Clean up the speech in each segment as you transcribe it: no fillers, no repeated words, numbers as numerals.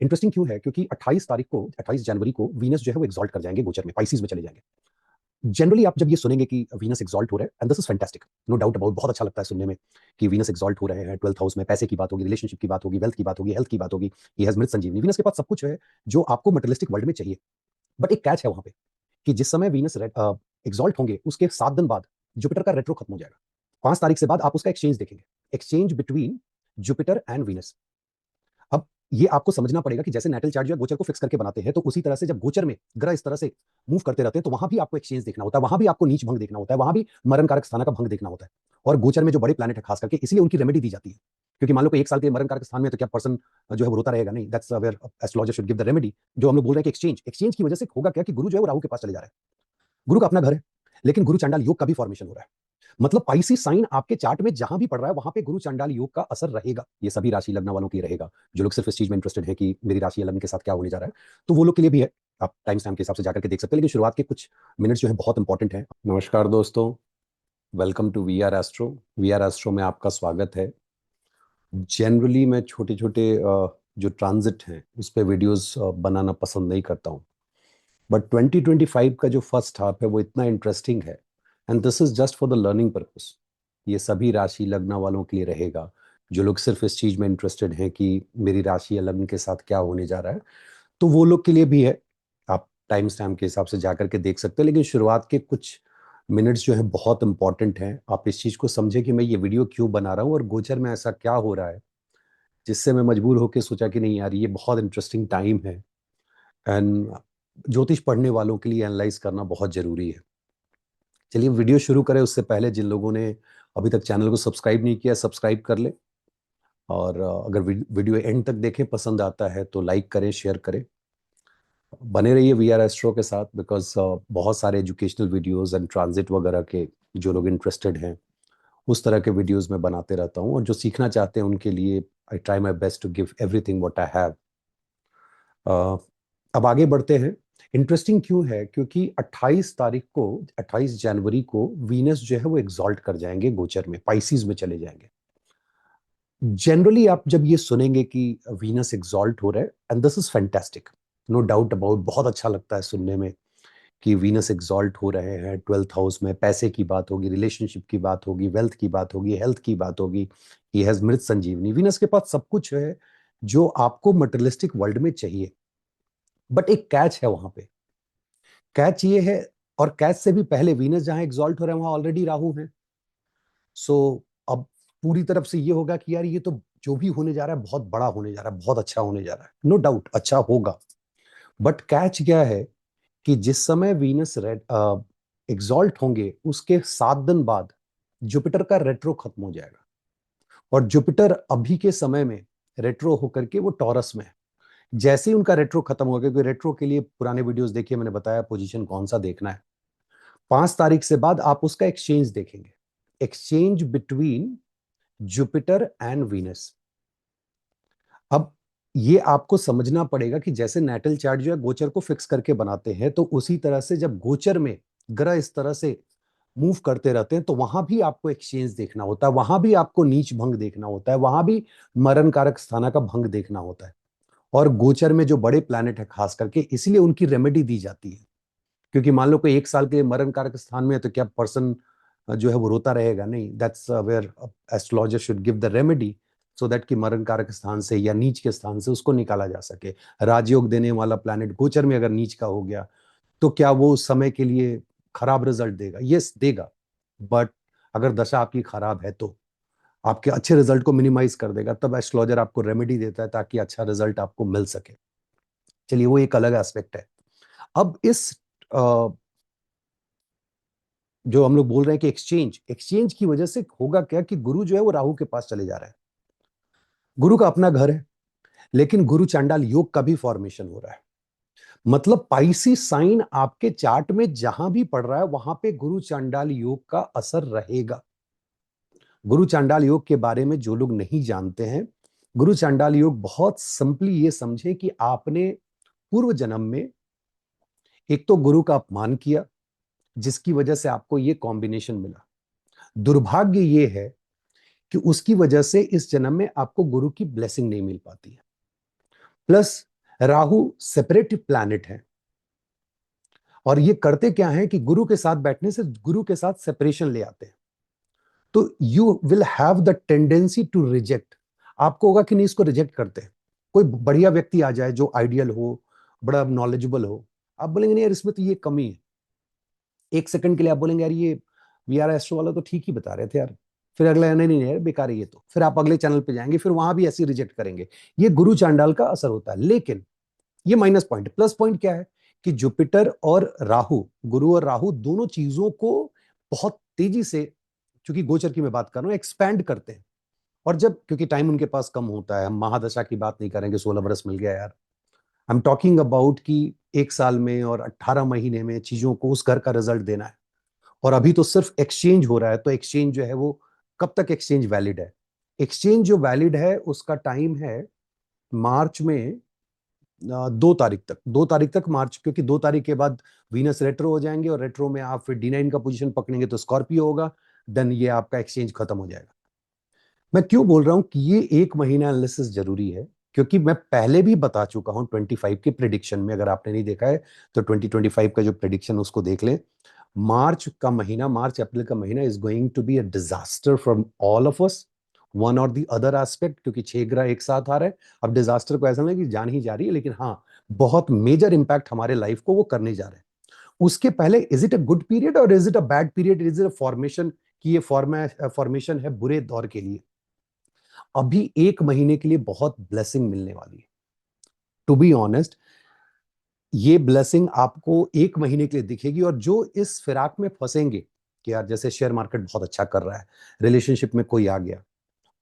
Interesting क्यों है? क्योंकि 28 जनवरी को वीनस जो है वो एग्जॉल्ट कर जाएंगे गोचर में, पाइसेस में चले जाएंगे। जनरली आप जब ये सुनेंगे कि वीनस एग्जॉल्ट हो रहे हैं, and this is fantastic, no doubt about, बहुत अच्छा लगता है सुनने में कि वीनस एग्जॉल्ट हो रहे हैं 12th हाउस में। पैसे की बात होगी, रिलेशनशिप की बात होगी, वेल्थ की बात होगी, हेल्थ की बात होगी। ही हैज मृत संजीवनी, वीनस के पास सब कुछ है जो आपको मटेरियलिस्टिक वर्ल्ड में चाहिए। बट एक कैच है वहां पे कि जिस समय वीनस एग्जॉल्ट होंगे उसके 7 दिन बाद जुपिटर का रेट्रो खत्म हो जाएगा। 5 तारीख से बाद आप उसका एक्सचेंज देखेंगे, exchange between Jupiter and Venus. अब ये आपको समझना पड़ेगा कि जैसे नेटल चार्ट जो है गोचर को फिक्स करके बनाते हैं, तो उसी तरह से जब गोचर में ग्रह इस तरह से मूव करते रहते हैं तो वहां भी आपको एक्सचेंज देखना होता है, वहां भी आपको नीच भंग देखना होता है, वहां भी मरण कारक स्थान का भंग देखना होता है। और गोचर में जो बड़े प्लैनेट है खास करके, इसलिए उनकी रेमेडी दी जाती है। क्योंकि मान लो कि 1 साल के मरण कारक स्थान में, तो क्या पर्सन जो है वो रोता रहेगा? नहीं, that's where astrologer should give the remedy. जो हम लोग बोल रहे हैं कि एक्सचेंज की वजह से होगा क्या कि गुरु जो है वो राहु के पास चले जा रहा है। गुरु का अपना घर है, लेकिन गुरु चांडाल योग का भी फॉर्मेशन हो रहा है। मतलब पाइसेस साइन आपके चार्ट में जहां भी पड़ रहा है वहां पे गुरु चांडाल योग का असर रहेगा। ये सभी राशि लग्न वालों के लिए रहेगा। जो लोग सिर्फ इस चीज में इंटरेस्टेड है कि मेरी राशि या लग्न के साथ क्या होने जा रहा है, तो वो लोग के लिए भी है। आप टाइम स्टैम्प के हिसाब से जाकर के देख सकते हैं, लेकिन शुरुआत के कुछ मिनट्स जो है बहुत इंपॉर्टेंट है। नमस्कार दोस्तों, welcome to we are astro. We are astro में आपका स्वागत है। जनरली मैं छोटे छोटे जो ट्रांजिट हैं उस पर वीडियोस बनाना पसंद नहीं करता हूँ, बट 2025 का जो फर्स्ट हाफ है वो इतना इंटरेस्टिंग है, and this is just for the learning purpose. ये सभी राशि लग्न वालों के लिए रहेगा। जो लोग सिर्फ इस चीज में इंटरेस्टेड हैं कि मेरी राशि या लग्न के साथ क्या होने जा रहा है, तो वो लोग के लिए भी है। आप टाइम स्टैम्प के हिसाब से जाकर के देख सकते हैं, लेकिन शुरुआत के कुछ मिनट्स जो है बहुत इंपॉर्टेंट हैं। आप इस चीज को समझे कि मैं ये वीडियो क्यों बना रहा हूँ और गोचर में ऐसा क्या हो रहा है जिससे मैं मजबूर होकर सोचा कि नहीं यार, ये बहुत इंटरेस्टिंग टाइम है, एंड ज्योतिष पढ़ने वालों के लिए एनालाइज करना बहुत जरूरी है। चलिए वीडियो शुरू करें। उससे पहले जिन लोगों ने अभी तक चैनल को सब्सक्राइब नहीं किया, सब्सक्राइब कर ले। और अगर वीडियो एंड तक देखें, पसंद आता है तो लाइक करें, शेयर करें। बने रहिए वी आर एस्ट्रो के साथ, बिकॉज बहुत सारे एजुकेशनल वीडियोस एंड ट्रांजिट वगैरह के जो लोग इंटरेस्टेड हैं उस तरह के वीडियोस मैं बनाते रहता हूँ, और जो सीखना चाहते हैं उनके लिए I try my best to give everything what I have. अब आगे बढ़ते हैं। इंटरेस्टिंग क्यों है? क्योंकि 28 जनवरी को वीनस जो है वो एग्जॉल्ट कर जाएंगे गोचर में, पाइसेस में चले जाएंगे। जनरली आप जब ये सुनेंगे कि वीनस एग्जॉल्ट हो रहा है, and this is fantastic, no doubt about, बहुत अच्छा लगता है सुनने में कि वीनस एग्जॉल्ट हो रहे हैं 12th हाउस में। पैसे की बात होगी, रिलेशनशिप की बात होगी, वेल्थ की बात होगी, हेल्थ की बात होगी। ही हैज मृत संजीवनी, वीनस के पास सब कुछ है जो आपको मटेरियलिस्टिक वर्ल्ड में चाहिए। बट एक कैच है वहां पे। कैच ये है, और कैच से भी पहले वीनस जहां एग्जॉल्ट हो रहे हैं वहां ऑलरेडी राहु है। सो अब पूरी तरफ से ये होगा कि यार ये तो जो भी होने जा रहा है बहुत बड़ा होने जा रहा है, बहुत अच्छा होने जा रहा है। नो डाउट अच्छा होगा, बट कैच क्या है कि जिस समय वीनस रेड एग्जॉल्ट होंगे उसके 7 दिन बाद जुपिटर का रेट्रो खत्म हो जाएगा। और जुपिटर अभी के समय में रेट्रो होकर के वो टॉरस में है। जैसे ही उनका रेट्रो खत्म हो गया, क्योंकि रेट्रो के लिए पुराने वीडियोस देखिए, मैंने बताया पोजीशन कौन सा देखना है। 5 तारीख से बाद आप उसका एक्सचेंज देखेंगे, exchange between Jupiter and Venus. अब ये आपको समझना पड़ेगा कि जैसे नेटल चार्ट जो है गोचर को फिक्स करके बनाते हैं, तो उसी तरह से जब गोचर में ग्रह इस तरह से मूव करते रहते हैं तो वहां भी आपको एक्सचेंज देखना होता है, वहां भी आपको नीच भंग देखना होता है, वहां भी मरण कारक स्थाना का भंग देखना होता है। और गोचर में जो बड़े प्लैनेट है खास करके, इसलिए उनकी रेमेडी दी जाती है। क्योंकि मान लो कोई 1 साल के मरण कारक स्थान में है, तो क्या पर्सन जो है वो रोता रहेगा? नहीं, that's where astrologer should give the remedy, so that कि मरण कारक स्थान से या नीच के स्थान से उसको निकाला जा सके। राजयोग देने वाला प्लैनेट गोचर में अगर नीच का हो गया, तो क्या वो उस समय के लिए खराब रिजल्ट देगा? यस देगा, बट अगर दशा आपकी खराब है तो आपके अच्छे रिजल्ट को मिनिमाइज कर देगा। तब एस्ट्रोलॉजर आपको रेमेडी देता है ताकि अच्छा रिजल्ट आपको मिल सके। चलिए वो एक अलग एस्पेक्ट है। अब इस जो हम लोग बोल रहे हैं कि एक्सचेंज की वजह से होगा क्या कि गुरु जो है वो राहु के पास चले जा रहा है। गुरु का अपना घर है, लेकिन गुरु चांडाल योग का भी फॉर्मेशन हो रहा है। मतलब पाइसी साइन आपके चार्ट में जहां भी पड़ रहा है वहां पे गुरु चांडाल योग का असर रहेगा। गुरु चांडाल योग के बारे में जो लोग नहीं जानते हैं, गुरु चांडाल योग बहुत सिंपली ये समझे कि आपने पूर्व जन्म में एक तो गुरु का अपमान किया, जिसकी वजह से आपको ये कॉम्बिनेशन मिला। दुर्भाग्य ये है कि उसकी वजह से इस जन्म में आपको गुरु की ब्लेसिंग नहीं मिल पाती है। प्लस राहु सेपरेट प्लैनेट है, और ये करते क्या है कि गुरु के साथ बैठने से गुरु के साथ सेपरेशन ले आते हैं। तो you will have the tendency to reject, आपको होगा कि नहीं इसको रिजेक्ट करते हैं। कोई बढ़िया व्यक्ति आ जाए जो आइडियल हो, बड़ा नॉलेजेबल हो, आप बोलेंगे नहीं यार इसमें तो ये कमी है। एक सेकंड के लिए आप बोलेंगे यार ये वीआर एस्ट्रो वाला तो ठीक ही बता रहे थे यार, फिर अगला नहीं नहीं यार बेकार है ये तो, फिर आप अगले चैनल पे जाएंगे, फिर वहां भी ऐसे रिजेक्ट करेंगे। ये गुरु चांडाल का असर होता है। लेकिन ये माइनस पॉइंट। प्लस पॉइंट क्या है कि जुपिटर और राहु, गुरु और राहु दोनों चीजों को बहुत तेजी से, चूंकि गोचर की मैं बात कर रहा हूं, एक्सपैंड करते हैं। और जब, क्योंकि टाइम उनके पास कम होता है, हम महादशा की बात नहीं करेंगे 16 बरस मिल गया यार, आई एम टॉकिंग अबाउट कि एक साल में और 18 महीने में चीजों को उस घर का रिजल्ट देना है। और अभी तो सिर्फ एक्सचेंज हो रहा है, तो एक्सचेंज जो है वो कब तक एक्सचेंज वैलिड है? एक्सचेंज जो वैलिड है उसका टाइम है मार्च में 2 तारीख तक। 2 तारीख तक मार्च, क्योंकि 2 तारीख के बाद वीनस रेट्रो हो जाएंगे, और रेट्रो में आप फिर D9 का पोजीशन पकड़ेंगे तो स्कॉर्पियो होगा, देन ये आपका एक्सचेंज खत्म हो जाएगा। मैं क्यों बोल रहा हूं कि ये एक महीना एनालिसिस जरूरी है, क्योंकि मैं पहले भी बता चुका हूं 25 के प्रिडिक्शन में। अगर आपने नहीं देखा है तो 2025 का जो प्रिडिक्शन उसको देख लें। मार्च का महीना, मार्च अप्रैल का महीना is going to be a disaster from all of us, one और द अदर एस्पेक्ट, क्योंकि 6 ग्रह एक साथ आ रहे हैं। अब डिजास्टर को ऐसा नहीं कि जान ही जा रही है, लेकिन हाँ बहुत मेजर इंपैक्ट हमारे लाइफ को वो करने जा रहे हैं। उसके पहले is it a good period और is it a bad period, is it a formation कि ये फॉर्मेशन है बुरे दौर के लिए? अभी एक महीने के लिए बहुत ब्लेसिंग मिलने वाली है। टू बी ऑनेस्ट, ये ब्लेसिंग आपको एक महीने के लिए दिखेगी। और जो इस फिराक में फंसेंगे कि यार जैसे शेयर मार्केट बहुत अच्छा कर रहा है, रिलेशनशिप में कोई आ गया,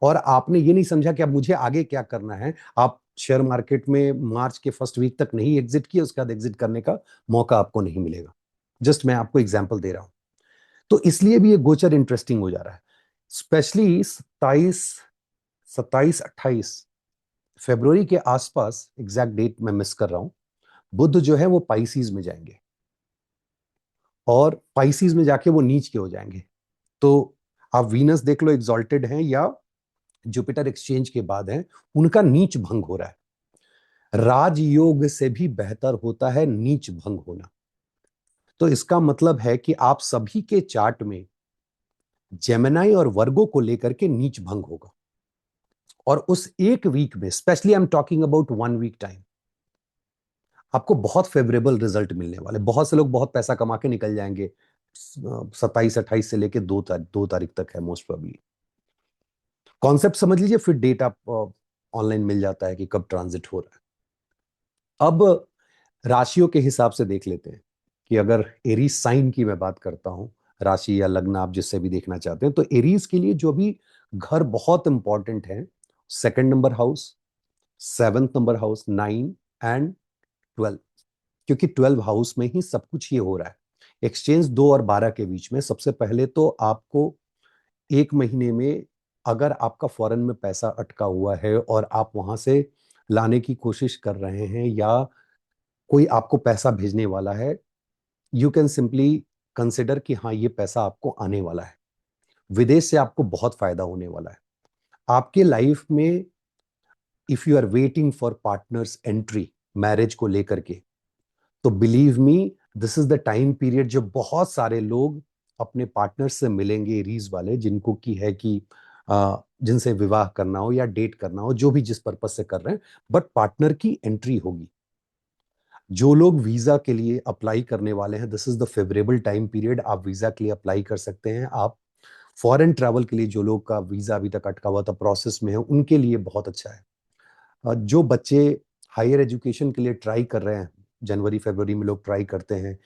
और आपने ये नहीं समझा कि अब मुझे आगे क्या करना है, आप शेयर मार्केट में मार्च के फर्स्ट वीक तक नहीं एग्जिट किए, उसके बाद एग्जिट करने का मौका आपको नहीं मिलेगा। जस्ट मैं आपको एग्जांपल दे रहा हूं। तो इसलिए भी ये गोचर इंटरेस्टिंग हो जा रहा है, स्पेशली 27 28 फरवरी के आसपास। एग्जैक्ट डेट मैं मिस कर रहा हूं। बुध जो है वो पाइसीज में जाएंगे, और पाइसीज में जाके वो नीच के हो जाएंगे। तो आप वीनस देख लो एग्जॉल्टेड हैं, या जुपिटर एक्सचेंज के बाद हैं, उनका नीच भंग हो रहा है। राजयोग से भी बेहतर होता है नीच भंग होना। तो इसका मतलब है कि आप सभी के चार्ट में जेमिनाई और वर्गो को लेकर के नीच भंग होगा। और उस एक वीक में, specially I am talking about 1 week time, आपको बहुत फेवरेबल रिजल्ट मिलने वाले। बहुत से लोग बहुत पैसा कमा के निकल जाएंगे। 27 28 से लेके 2 तारीख तक है मोस्ट प्रोबेबली। कॉन्सेप्ट समझ लीजिए, फिर डेट आप ऑनलाइन मिल जाता है कि कब ट्रांजिट हो रहा है। अब राशियों के हिसाब से देख लेते हैं कि अगर एरीज साइन की मैं बात करता हूं, राशि या लग्न आप जिससे भी देखना चाहते हैं, तो एरीज के लिए जो भी घर बहुत इंपॉर्टेंट है, second number house, 7th number house, 9 and 12, क्योंकि 12 हाउस में ही सब कुछ ये हो रहा है। एक्सचेंज 2 और 12 के बीच में। सबसे पहले तो आपको एक महीने में, अगर आपका फॉरेन में पैसा अटका हुआ है और आप वहां से लाने की कोशिश कर रहे हैं, या कोई आपको पैसा भेजने वाला है, यू कैन सिंपली कंसिडर कि हाँ ये पैसा आपको आने वाला है। विदेश से आपको बहुत फायदा होने वाला है आपके लाइफ में। If you are waiting for partners entry marriage को लेकर के, तो believe me, this is the time period जो बहुत सारे लोग अपने पार्टनर से मिलेंगे, रीज वाले जिनको की है कि जिनसे विवाह करना हो या डेट करना हो, जो भी जिस पर्पज से कर रहे हैं, बट पार्टनर की एंट्री होगी। जो लोग वीजा के लिए अप्लाई करने वाले हैं, this is the favourable time period, आप वीजा के लिए अप्लाई कर सकते हैं। आप फॉरेन ट्रैवल के लिए, जो लोग का वीजा अभी तक अटका हुआ था, प्रोसेस में है, उनके लिए बहुत अच्छा है। जो बच्चे हायर एजुकेशन के लिए ट्राई कर रहे हैं, जनवरी फरवरी में लोग ट्राई करते हैं,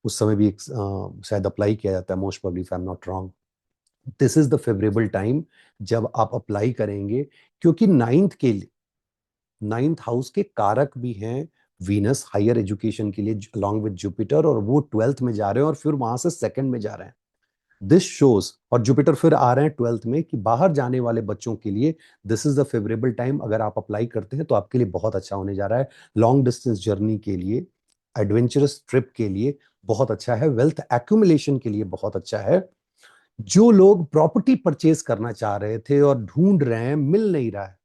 उस समय भी शायद अप्लाई किया जाता है most probably, if I am not wrong. This is the favourable time जब आप अप्लाई करेंगे, क्योंकि नाइन्थ हाउस के कारक भी हैं वीनस, हायर एजुकेशन के लिए अलॉन्ग विद जुपिटर, और वो 12th में जा रहे हैं और फिर वहां से सेकंड में जा रहे हैं। दिस शोज, और जुपिटर फिर आ रहे हैं 12th में, कि बाहर जाने वाले बच्चों के लिए this is the favourable time. अगर आप अप्लाई करते हैं तो आपके लिए बहुत अच्छा होने जा रहा है। लॉन्ग डिस्टेंस जर्नी के लिए, एडवेंचरस ट्रिप के लिए बहुत अच्छा है। वेल्थ एक्यूमुलेशन के लिए बहुत अच्छा है। जो लोग प्रॉपर्टी परचेज करना चाह रहे थे और ढूंढ रहे हैं, मिल नहीं रहा है,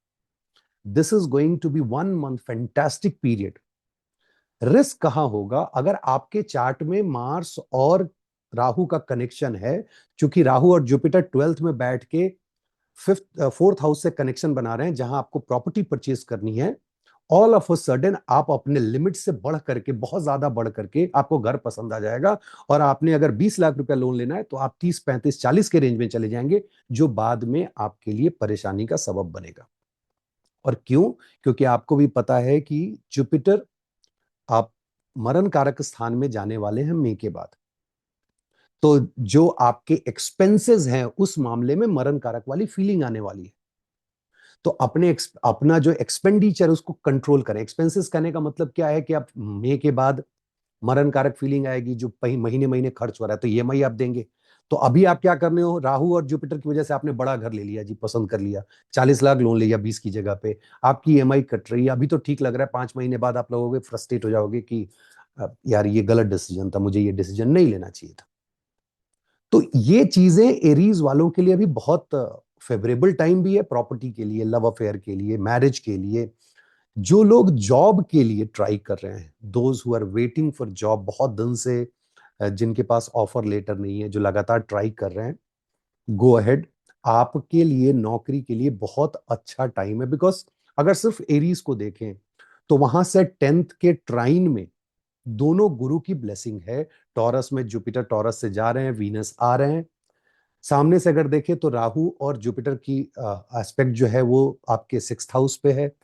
this is going to be 1 month fantastic period. Risk कहां होगा? अगर आपके चार्ट में मार्स और राहु का कनेक्शन है, क्योंकि राहु और जुपिटर 12th में बैठ के फोर्थ हाउस से कनेक्शन बना रहे हैं, जहां आपको प्रॉपर्टी परचेज करनी है। ऑल ऑफ अ सडन आप अपने लिमिट से बढ़ करके, बहुत ज्यादा बढ़ करके आपको घर पसंद आ जाएगा, और आपने अगर 20 लाख रुपया लोन लेना है तो आप 30, 35, 40 के रेंज में चले जाएंगे, जो बाद में आपके लिए परेशानी का सबब बनेगा। और क्यों? क्योंकि आपको भी पता है कि जुपिटर आप मरण कारक स्थान में जाने वाले हैं मई के बाद। तो जो आपके एक्सपेंसेस हैं उस मामले में मरण कारक वाली फीलिंग आने वाली है। तो अपना जो एक्सपेंडिचर उसको कंट्रोल करें। एक्सपेंसेस करने का मतलब क्या है कि आप मई के बाद मरण कारक फीलिंग आएगी, जो महीने महीने खर्च हो रहा है तो ईएमआई आप देंगे। तो अभी आप क्या करने हो, राहु और जुपिटर की वजह से आपने बड़ा घर ले लिया जी, पसंद कर लिया, 40 लाख लोन लिया 20 की जगह पे, आपकी ईएमआई कट रही है। अभी तो ठीक लग रहा है, 5 महीने बाद आप लोगों फ्रस्ट्रेट हो जाओगे कि यार ये गलत डिसीजन था, मुझे ये डिसीजन नहीं लेना चाहिए था। तो ये चीजें एरीज वालों के लिए अभी बहुत फेवरेबल टाइम भी है, प्रॉपर्टी के लिए, लव अफेयर के लिए, मैरिज के लिए। जो लोग जॉब के लिए ट्राई कर रहे हैं, those who are waiting for job, बहुत दिन से जिनके पास ऑफर लेटर नहीं है, जो लगातार ट्राई कर रहे हैं, गो अहेड। आपके लिए नौकरी के लिए बहुत अच्छा टाइम है। बिकॉज अगर सिर्फ एरीज को देखें तो वहां से 10th के ट्राइन में दोनों गुरु की ब्लेसिंग है। टॉरस में जुपिटर टॉरस से जा रहे हैं, वीनस आ रहे हैं। सामने से अगर देखें तो राहु और जुपिटर की एस्पेक्ट जो है वो आपके 6th हाउस पे है।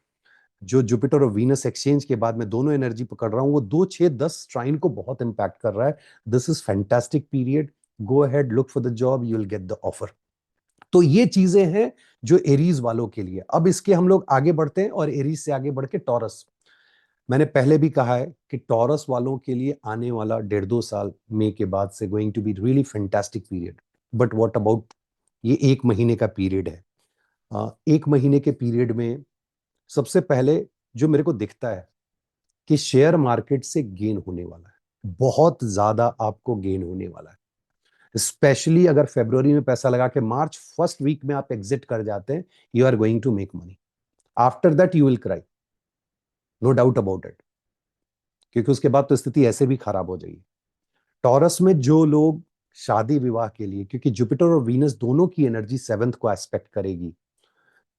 जो जुपिटर और वीनस एक्सचेंज के बाद मैं दोनों एनर्जी पकड़ रहा हूं, वो 2, 6, 10 ट्राइन को बहुत इंपैक्ट कर रहा है। This is fantastic period. Go ahead, look for the job, you will get the offer. तो ये चीजें हैं जो एरीज वालों के लिए। अब इसके हम लोग आगे बढ़ते हैं और एरीज से आगे बढ़ के टॉरस। मैंने पहले भी कहा है कि टॉरस वालों के लिए आने वाला 1.5-2 साल मई के बाद से going to be really fantastic period. But what about ये 1 महीने का पीरियड है? 1 महीने के पीरियड में सबसे पहले जो मेरे को दिखता है कि शेयर मार्केट से गेन होने वाला है, बहुत ज्यादा आपको गेन होने वाला है। स्पेशली अगर फरवरी में पैसा लगा के मार्च फर्स्ट वीक में आप एग्जिट कर जाते हैं, you are going to make money. After that you will cry, no doubt about it, क्योंकि उसके बाद तो स्थिति ऐसे भी खराब हो जाएगी। टॉरस में जो लोग शादी विवाह के लिए, क्योंकि जुपिटर और वीनस दोनों की एनर्जी 7th को एस्पेक्ट करेगी,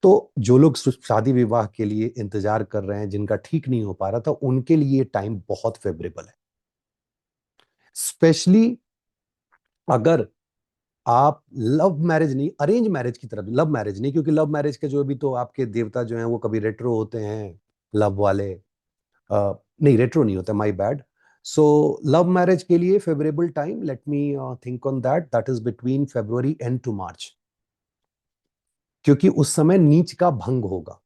तो जो लोग शादी विवाह के लिए इंतजार कर रहे हैं, जिनका ठीक नहीं हो पा रहा था, उनके लिए टाइम बहुत फेवरेबल है। स्पेशली अगर आप लव मैरिज नहीं, अरेंज मैरिज की तरफ, लव मैरिज नहीं, क्योंकि लव मैरिज के जो भी तो आपके देवता जो हैं वो कभी रेट्रो होते हैं, लव वाले। नहीं, रेट्रो नहीं होता, my bad. So love marriage के लिए favourable time, let me think on that, that is between February and to March, क्योंकि उस समय नीच का भंग होगा।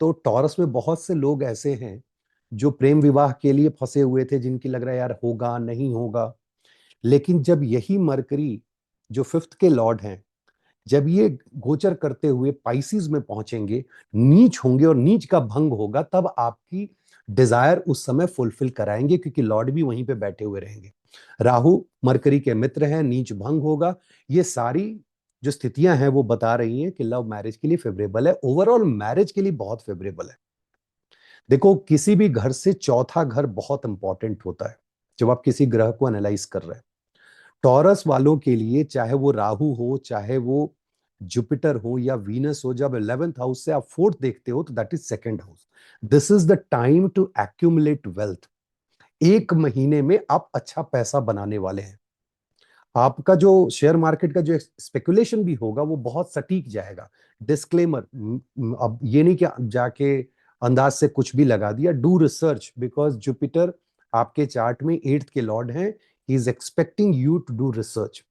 तो टॉरस में बहुत से लोग ऐसे हैं जो प्रेम विवाह के लिए फंसे हुए थे, जिनकी लग रहा है यार होगा नहीं होगा। लेकिन जब यही मरकरी जो 5th के लॉर्ड हैं, जब ये गोचर करते हुए पाइसिस में पहुंचेंगे, नीच होंगे और नीच का भंग होगा, तब आपकी डिजायर उस समय फुलफिल कराएंगे, क्योंकि लॉर्ड भी वहीं पे बैठे हुए रहेंगे। राहु मरकरी के मित्र हैं, नीच भंग होगा। ये सारी जो स्थितियां हैं वो बता रही हैं कि लव मैरिज के लिए फेवरेबल है, ओवरऑल मैरिज के लिए बहुत फेवरेबल है। देखो, किसी भी घर से चौथा घर बहुत इंपॉर्टेंट होता है जब आप किसी ग्रह को एनालाइज कर रहे हैं। टॉरस वालों के लिए, चाहे वो राहु हो, चाहे वो जुपिटर हो या वीनस हो, जब 11th हाउस से आप 4th देखते हो तो that is 2nd house. This is the time to accumulate wealth. 1 महीने में आप अच्छा पैसा बनाने वाले हैं। आपका जो शेयर मार्केट का जो स्पेकुलेशन भी होगा वो बहुत सटीक जाएगा। डिस्क्लेमर, अब ये नहीं कि जाके अंदाज से कुछ भी लगा दिया। डू रिसर्च, बिकॉज जुपिटर आपके चार्ट में 8th के लॉर्ड हैं। He is expecting you to do research.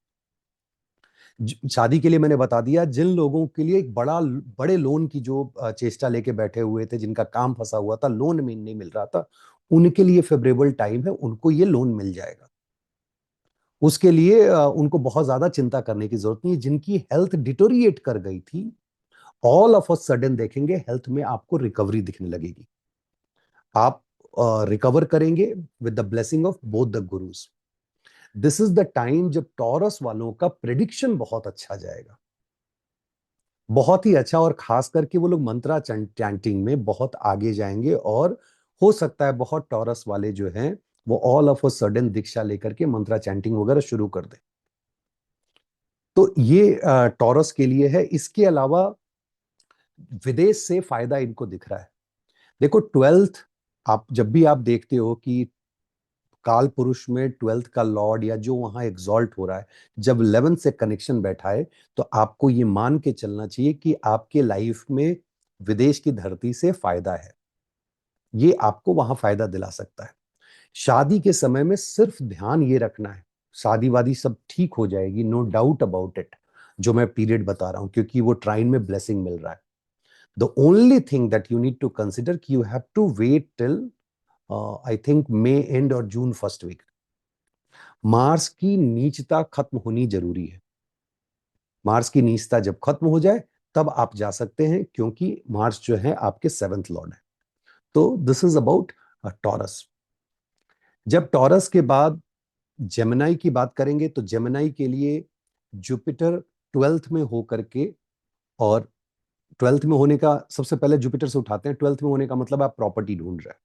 शादी के लिए मैंने बता दिया, जिन लोगों के लिए एक बड़े लोन की जो चेष्टा लेके बैठे हुए थे, जिनका काम फंसा हुआ था, लोन में नहीं मिल रहा था, उनके लिए फेवरेबल टाइम है, उनको ये लोन मिल जाएगा। उसके लिए उनको बहुत ज्यादा चिंता करने की जरूरत नहीं है। जिनकी हेल्थ डिटोरिएट कर गई थी, ऑल ऑफ अ सडन देखेंगे हेल्थ में आपको रिकवरी दिखने लगेगी। आप रिकवर करेंगे with the blessing of both the gurus. This is the time जब टॉरस वालों का प्रेडिक्शन बहुत अच्छा जाएगा। बहुत ही अच्छा, और खास करके वो लोग मंत्रा चैंटिंग में बहुत आगे जाएंगे, और हो सकता है बहुत टॉरस वाले जो हैं वो ऑल ऑफ अ सडन दीक्षा लेकर के मंत्रा चैंटिंग वगैरह शुरू कर दें। तो ये टॉरस के लिए है। इसके अलावा विदेश से फायदा इनको दिख रहा है। देखो, ट्वेल्थ, आप जब भी आप देखते हो कि काल पुरुष में ट्वेल्थ का लॉर्ड या जो वहां एग्जॉल्ट हो रहा है, जब 11 से कनेक्शन बैठा है, तो आपको ये मान के चलना चाहिए कि आपके लाइफ में विदेश की धरती से फायदा है। ये आपको वहां फायदा दिला सकता है। शादी के समय में सिर्फ ध्यान ये रखना है, शादी वादी सब ठीक हो जाएगी, नो डाउट अबाउट इट, जो मैं पीरियड बता रहा हूं, क्योंकि वो ट्राइन में ब्लेसिंग मिल रहा है। The only thing that you need to consider कि you have to wait till I think May and और जून फर्स्ट वीक। मार्स की नीचता खत्म होनी जरूरी है। मार्स की नीचता जब खत्म हो जाए तब आप जा सकते हैं, क्योंकि मार्स जो है आपके सेवंथ लॉर्ड है। तो दिस इज अबाउट टॉरस। जब टॉरस के बाद जेमिनाई की बात करेंगे, तो जेमिनाई के लिए जुपिटर ट्वेल्थ में होकर के, और ट्वेल्थ में होने का सबसे पहले जुपिटर से उठाते हैं। ट्वेल्थ में होने का मतलब आप प्रॉपर्टी ढूंढ रहे हैं,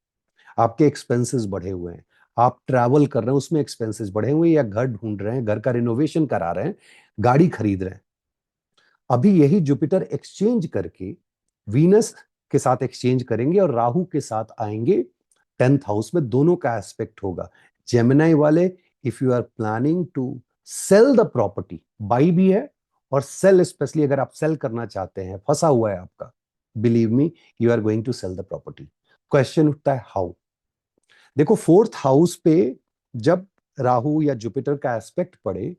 आपके एक्सपेंसेस बढ़े हुए हैं, आप ट्रैवल कर रहे हैं उसमें एक्सपेंसेस बढ़े हुए हैं, या घर ढूंढ रहे हैं, घर का रिनोवेशन करा रहे हैं, गाड़ी खरीद रहे हैं। अभी यही जुपिटर एक्सचेंज करके वीनस के साथ एक्सचेंज करेंगे और राहु के साथ आएंगे 10th हाउस में, दोनों का एस्पेक्ट होगा। जेमिनाई वाले, if you are planning to sell the property, buy भी है और सेल, स्पेशली अगर आप सेल करना चाहते हैं, फंसा हुआ है आपका, believe me, you are going to sell the property. Question उठता है हाउ। देखो, फोर्थ हाउस पे जब राहु या जुपिटर का एस्पेक्ट पड़े,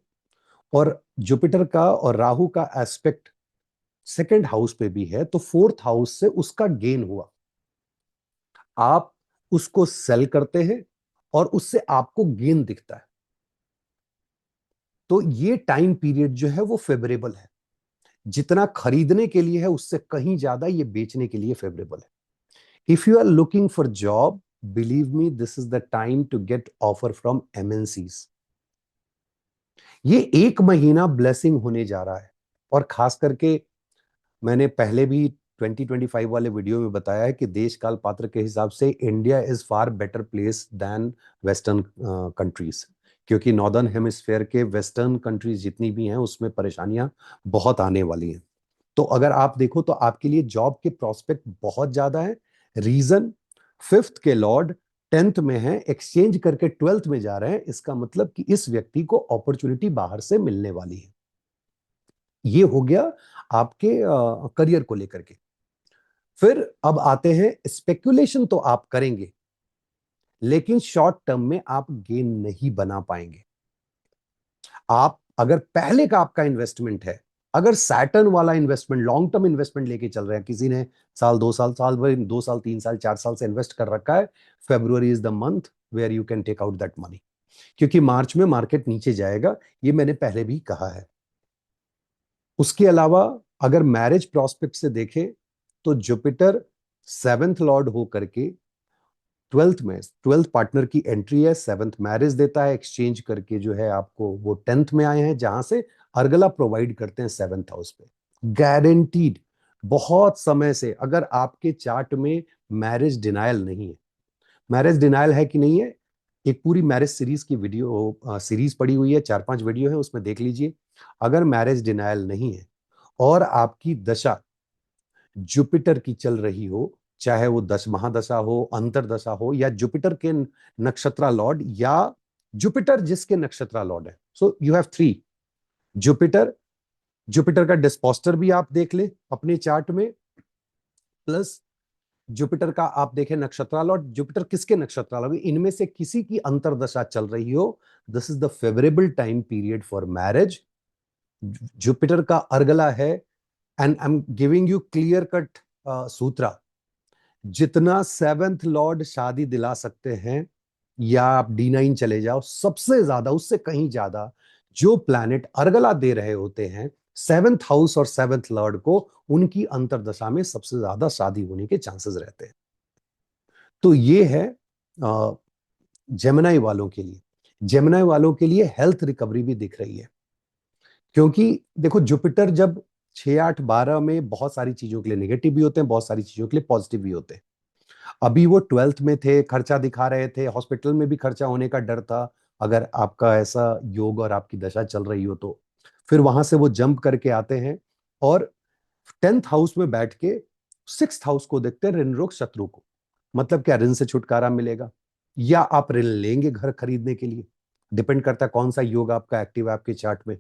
और जुपिटर का और राहु का एस्पेक्ट सेकंड हाउस पे भी है, तो फोर्थ हाउस से उसका गेन हुआ, आप उसको सेल करते हैं और उससे आपको गेन दिखता है। तो ये टाइम पीरियड जो है वो फेवरेबल है। जितना खरीदने के लिए है उससे कहीं ज्यादा ये बेचने के लिए फेवरेबल है। If you are looking for job, believe me, this is the time to get offer from MNCs. ये एक महीना ब्लेसिंग होने जा रहा है। और खास करके मैंने पहले भी 2025 वाले वीडियो में बताया है कि देश काल पात्र के हिसाब से India is far better place than western countries, क्योंकि नॉर्दर्न हेमिस्फेयर के वेस्टर्न कंट्रीज जितनी भी हैं उसमें परेशानियां बहुत आने वाली हैं। तो अगर आप देखो तो आपके लिए जॉब के प्रोस्पेक्ट बहुत ज्यादा है। रीजन, फिफ्थ के लॉर्ड 10th में है, एक्सचेंज करके 12th में जा रहे हैं, इसका मतलब कि इस व्यक्ति को अपॉर्चुनिटी बाहर से मिलने वाली है। ये हो गया आपके करियर को लेकर के। फिर अब आते हैं, स्पेकुलेशन तो आप करेंगे लेकिन शॉर्ट टर्म में आप गेन नहीं बना पाएंगे। आप अगर पहले का आपका इन्वेस्टमेंट है, अगर सैटर्न वाला इन्वेस्टमेंट, लॉन्ग टर्म इन्वेस्टमेंट लेके चल रहे हैं, किसी ने साल 2 साल, साल भर, 2 साल, 3 साल, 4 साल से इन्वेस्ट कर रखा है, February is the month where you can take out that money, क्योंकि मार्च में मार्केट नीचे जाएगा, ये मैंने पहले भी कहा है। उसके अलावा अगर मैरिज प्रोस्पेक्ट से देखें, तो जुपिटर सेवेंथ लॉर्ड हो करके ट्वेल्थ में, ट्वेल्थ पार्टनर की एंट्री है, सेवंथ मैरिज देता है, एक्सचेंज करके जो है आपको वो 10th में आए हैं, जहां से अर्गला प्रोवाइड करते हैं 7th हाउस पे, गारंटीड। बहुत समय से अगर आपके चार्ट में मैरिज डिनायल नहीं है, मैरिज डिनायल है कि नहीं है, एक पूरी मैरिज सीरीज की वीडियो सीरीज पड़ी हुई है, 4-5 वीडियो है, उसमें देख लीजिए। अगर मैरिज डिनायल नहीं है और आपकी दशा जुपिटर की चल रही हो, चाहे वो दश महादशा हो, अंतरदशा हो, या जुपिटर के नक्षत्रा लॉर्ड, या जुपिटर जिसके नक्षत्रा लॉर्ड है, सो you have three. Jupiter, Jupiter का डिस्पोस्टर भी आप देख ले अपने चार्ट में, प्लस जुपिटर का आप देखें नक्षत्रा लॉर्ड, जुपिटर किसके नक्षत्रा लॉर्ड, इनमें से किसी की अंतरदशा चल रही हो, this is the favourable time period for marriage. Jupiter का अर्गला है, and I am giving you clear cut sutra, जितना सेवेंथ लॉर्ड शादी दिला सकते हैं, या आप D9 चले जाओ, सबसे ज्यादा, उससे कहीं ज्यादा जो प्लैनेट अर्गला दे रहे होते हैं सेवेंथ हाउस और सेवेंथ लॉर्ड को, उनकी अंतरदशा में सबसे ज्यादा शादी होने के चांसेस रहते हैं। तो ये है जेमिनाई वालों के लिए। जेमिनाई वालों के लिए हेल्थ रिकवरी भी दिख रही है, क्योंकि देखो, जुपिटर जब 6, 8, 12 में बहुत सारी चीजों के लिए नेगेटिव भी होते हैं, बहुत सारी चीजों के लिए पॉजिटिव भी होते हैं। अभी वो 12th में थे, खर्चा दिखा रहे थे, हॉस्पिटल में भी खर्चा होने का डर था अगर आपका ऐसा योग और आपकी दशा चल रही हो तो। फिर वहां से वो जंप करके आते हैं और 10th हाउस में बैठ के 6th हाउस को देखते हैं, ऋण रोग शत्रु को। मतलब क्या, ऋण से छुटकारा मिलेगा या आप ऋण लेंगे घर खरीदने के लिए, डिपेंड करता है कौन सा योग आपका एक्टिव है आपके चार्ट में।